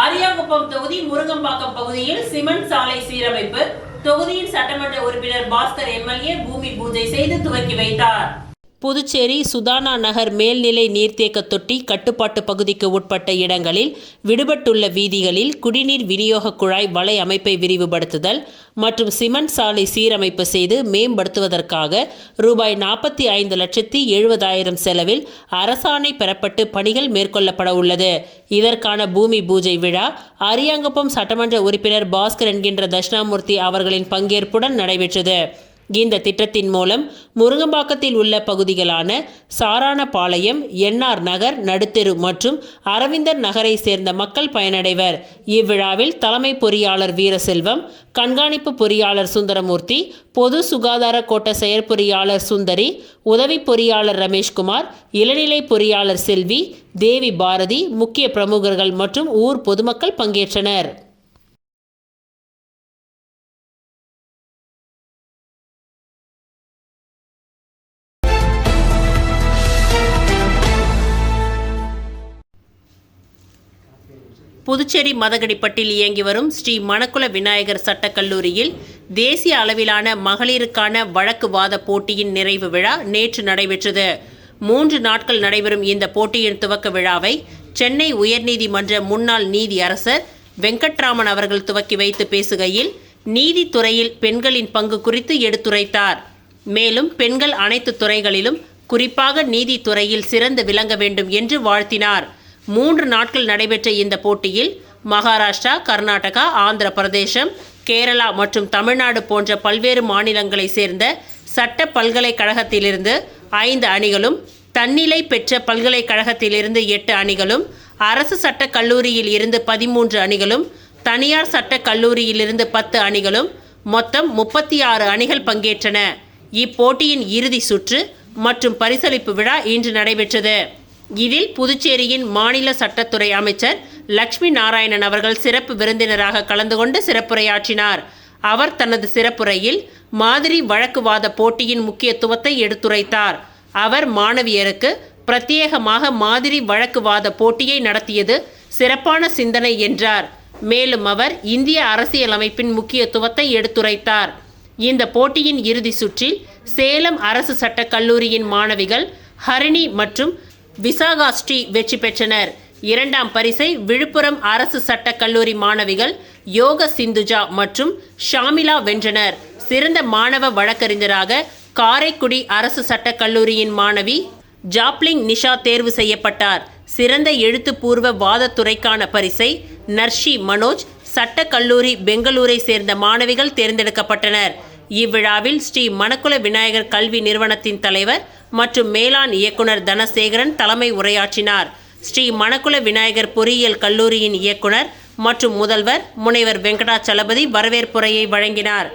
அரியாங்குப்பம் தொகுதி முருங்கம்பாக்கம் பகுதியில் சிமெண்ட் சாலை சீரமைப்பு தொகுதியின் சட்டமன்ற உறுப்பினர் பாஸ்கர் MLA பூமி பூஜை செய்து துவக்கி வைத்தார். புதுச்சேரி சுதானா நகர் மேல்நிலை நீர்த்தேக்க தொட்டி கட்டுப்பாட்டு பகுதிக்கு உட்பட்ட இடங்களில் விடுபட்டுள்ள வீதிகளில் குடிநீர் விநியோக குழாய் வலை அமைப்பை விரிவுபடுத்துதல் மற்றும் சிமெண்ட் சாலை சீரமைப்பு செய்து மேம்படுத்துவதற்காக ரூபாய் 45,70,70,000 செலவில் அரசாணை பெறப்பட்டு பணிகள் மேற்கொள்ளப்பட உள்ளது. இதற்கான பூமி பூஜை விழா அரியாங்குப்பம் சட்டமன்ற உறுப்பினர் பாஸ்கர் என்கின்ற தட்சிணாமூர்த்தி அவர்களின் பங்கேற்புடன் நடைபெற்றது. இந்த திட்டத்தின் மூலம் முருங்கம்பாக்கத்தில் உள்ள பகுதிகளான சாரானபாளையம், NR நகர், நடுத்தெரு மற்றும் அரவிந்தர் நகரை சேர்ந்த மக்கள் பயனடைவர். இவ்விழாவில் தலைமை பொறியாளர் வீரசெல்வம், கண்காணிப்பு பொறியாளர் சுந்தரமூர்த்தி, பொது சுகாதார கோட்ட செயற்பொறியாளர் சுந்தரி, உதவி பொறியாளர் ரமேஷ்குமார், இளநிலை பொறியாளர் செல்வி, தேவி பாரதி, முக்கிய பிரமுகர்கள் மற்றும் ஊர் பொதுமக்கள் பங்கேற்றனர். புதுச்சேரி மதகடிப்பட்டில் இயங்கி வரும் ஸ்ரீ மணக்குள விநாயகர் சட்டக்கல்லூரியில் தேசிய அளவிலான மகளிருக்கான வழக்கு வாத போட்டியின் நிறைவு விழா நேற்று நடைபெற்றது. 3 நாட்கள் நடைபெறும் இந்த போட்டியின் துவக்க விழாவை சென்னை உயர்நீதிமன்ற முன்னாள் நீதி அரசர் வெங்கட்ராமன் அவர்கள் துவக்கி வைத்து பேசுகையில் நீதித்துறையில் பெண்களின் பங்கு குறித்து எடுத்துரைத்தார். மேலும் பெண்கள் அனைத்து துறைகளிலும் குறிப்பாக நீதித்துறையில் சிறந்து விளங்க வேண்டும் என்று வாழ்த்தினார். 3 நாட்கள் நடைபெற்ற இந்த போட்டியில் மகாராஷ்டிரா, கர்நாடகா, ஆந்திர பிரதேசம், கேரளா மற்றும் தமிழ்நாடு போன்ற பல்வேறு மாநிலங்களை சேர்ந்த சட்ட பல்கலைக்கழகத்திலிருந்து 5 அணிகளும், தன்னிலை பெற்ற பல்கலைக்கழகத்திலிருந்து 8 அணிகளும், அரசு சட்ட கல்லூரியில் இருந்து 13 அணிகளும், தனியார் சட்ட கல்லூரியிலிருந்து 10 அணிகளும், மொத்தம் 36 அணிகள் பங்கேற்றன. இப்போட்டியின் இறுதி சுற்று மற்றும் பரிசளிப்பு விழா இன்று நடைபெற்றது. இதில் புதுச்சேரியின் மாநில சட்டத்துறை அமைச்சர் லட்சுமி நாராயணன் அவர்கள் சிறப்பு விருந்தினராக கலந்து கொண்டு சிறப்புரையாற்றினார். அவர் தனது சிறப்புரையில் மாதிரி வழக்குவாத போட்டியின் முக்கியத்துவத்தை எடுத்துரைத்தார். அவர் மாணவியருக்கு பிரத்யேகமாக மாதிரி வழக்குவாத போட்டியை நடத்தியது சிறப்பான சிந்தனை என்றார். மேலும் அவர் இந்திய அரசியலமைப்பின் முக்கியத்துவத்தை எடுத்துரைத்தார். இந்த போட்டியின் இறுதி சுற்றில் சேலம் அரசு சட்டக் கல்லூரியின் மாணவிகள் ஹரிணி மற்றும் விசாகா ஸ்ரீ வெற்றி பெற்றனர். 2ஆம் பரிசை விழுப்புரம் அரசு சட்டக் கல்லூரி மாணவிகள் யோக சிந்துஜா மற்றும் ஷாமிலா வென்றனர். சிறந்த மாணவ வழக்கறிஞராக காரைக்குடி அரசு சட்டக் கல்லூரியின் மாணவி ஜாப்லிங் நிஷா தேர்வு செய்யப்பட்டார். சிறந்த எழுத்துப்பூர்வ வாதத்துறைக்கான பரிசை நர்ஷி மனோஜ் சட்டக் கல்லூரி பெங்களூரை சேர்ந்த மாணவிகள் தேர்ந்தெடுக்கப்பட்டனர். இவ்விழாவில் ஸ்ரீ மணக்குள விநாயகர் கல்வி நிறுவனத்தின் தலைவர் மற்றும் மேலாண் இயக்குனர் தனசேகரன் தலைமை உரையாற்றினார். ஸ்ரீ மணக்குள விநாயகர் பொறியியல் கல்லூரியின் இயக்குனர் மற்றும் முதல்வர் முனைவர் வெங்கடாச்சலபதி வரவேற்புரையை வழங்கினார்.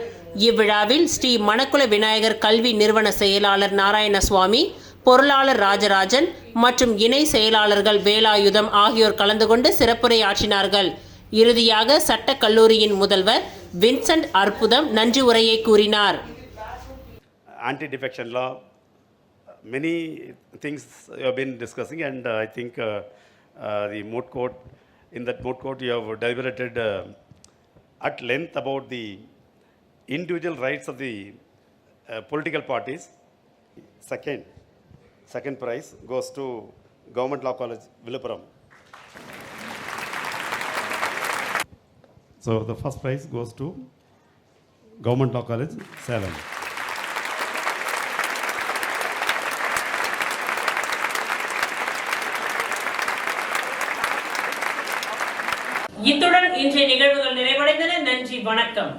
இவ்விழாவில் ஸ்ரீ மணக்குள விநாயகர் கல்வி நிறுவன செயலாளர் நாராயணசுவாமி, பொருளாளர் ராஜராஜன் மற்றும் இணை செயலாளர்கள் வேலாயுதம் ஆகியோர் கலந்து கொண்டு சிறப்புரையாற்றினார்கள். இறுதியாக சட்டக் கல்லூரியின் முதல்வர் வின்சென்ட் அற்புதம் நன்றி உரையை கூறினார். Anti-defection law, many things you have been discussing, and I think the moot court, in that moot court you have deliberated at length about the individual rights of the political parties. Second prize goes to Government Law College, Villupuram. So the first prize goes to Government Law College, Salem. இத்துடன் இன்றைய நிகழ்வுகள் நிறைவடைந்தன. நன்றி, வணக்கம்.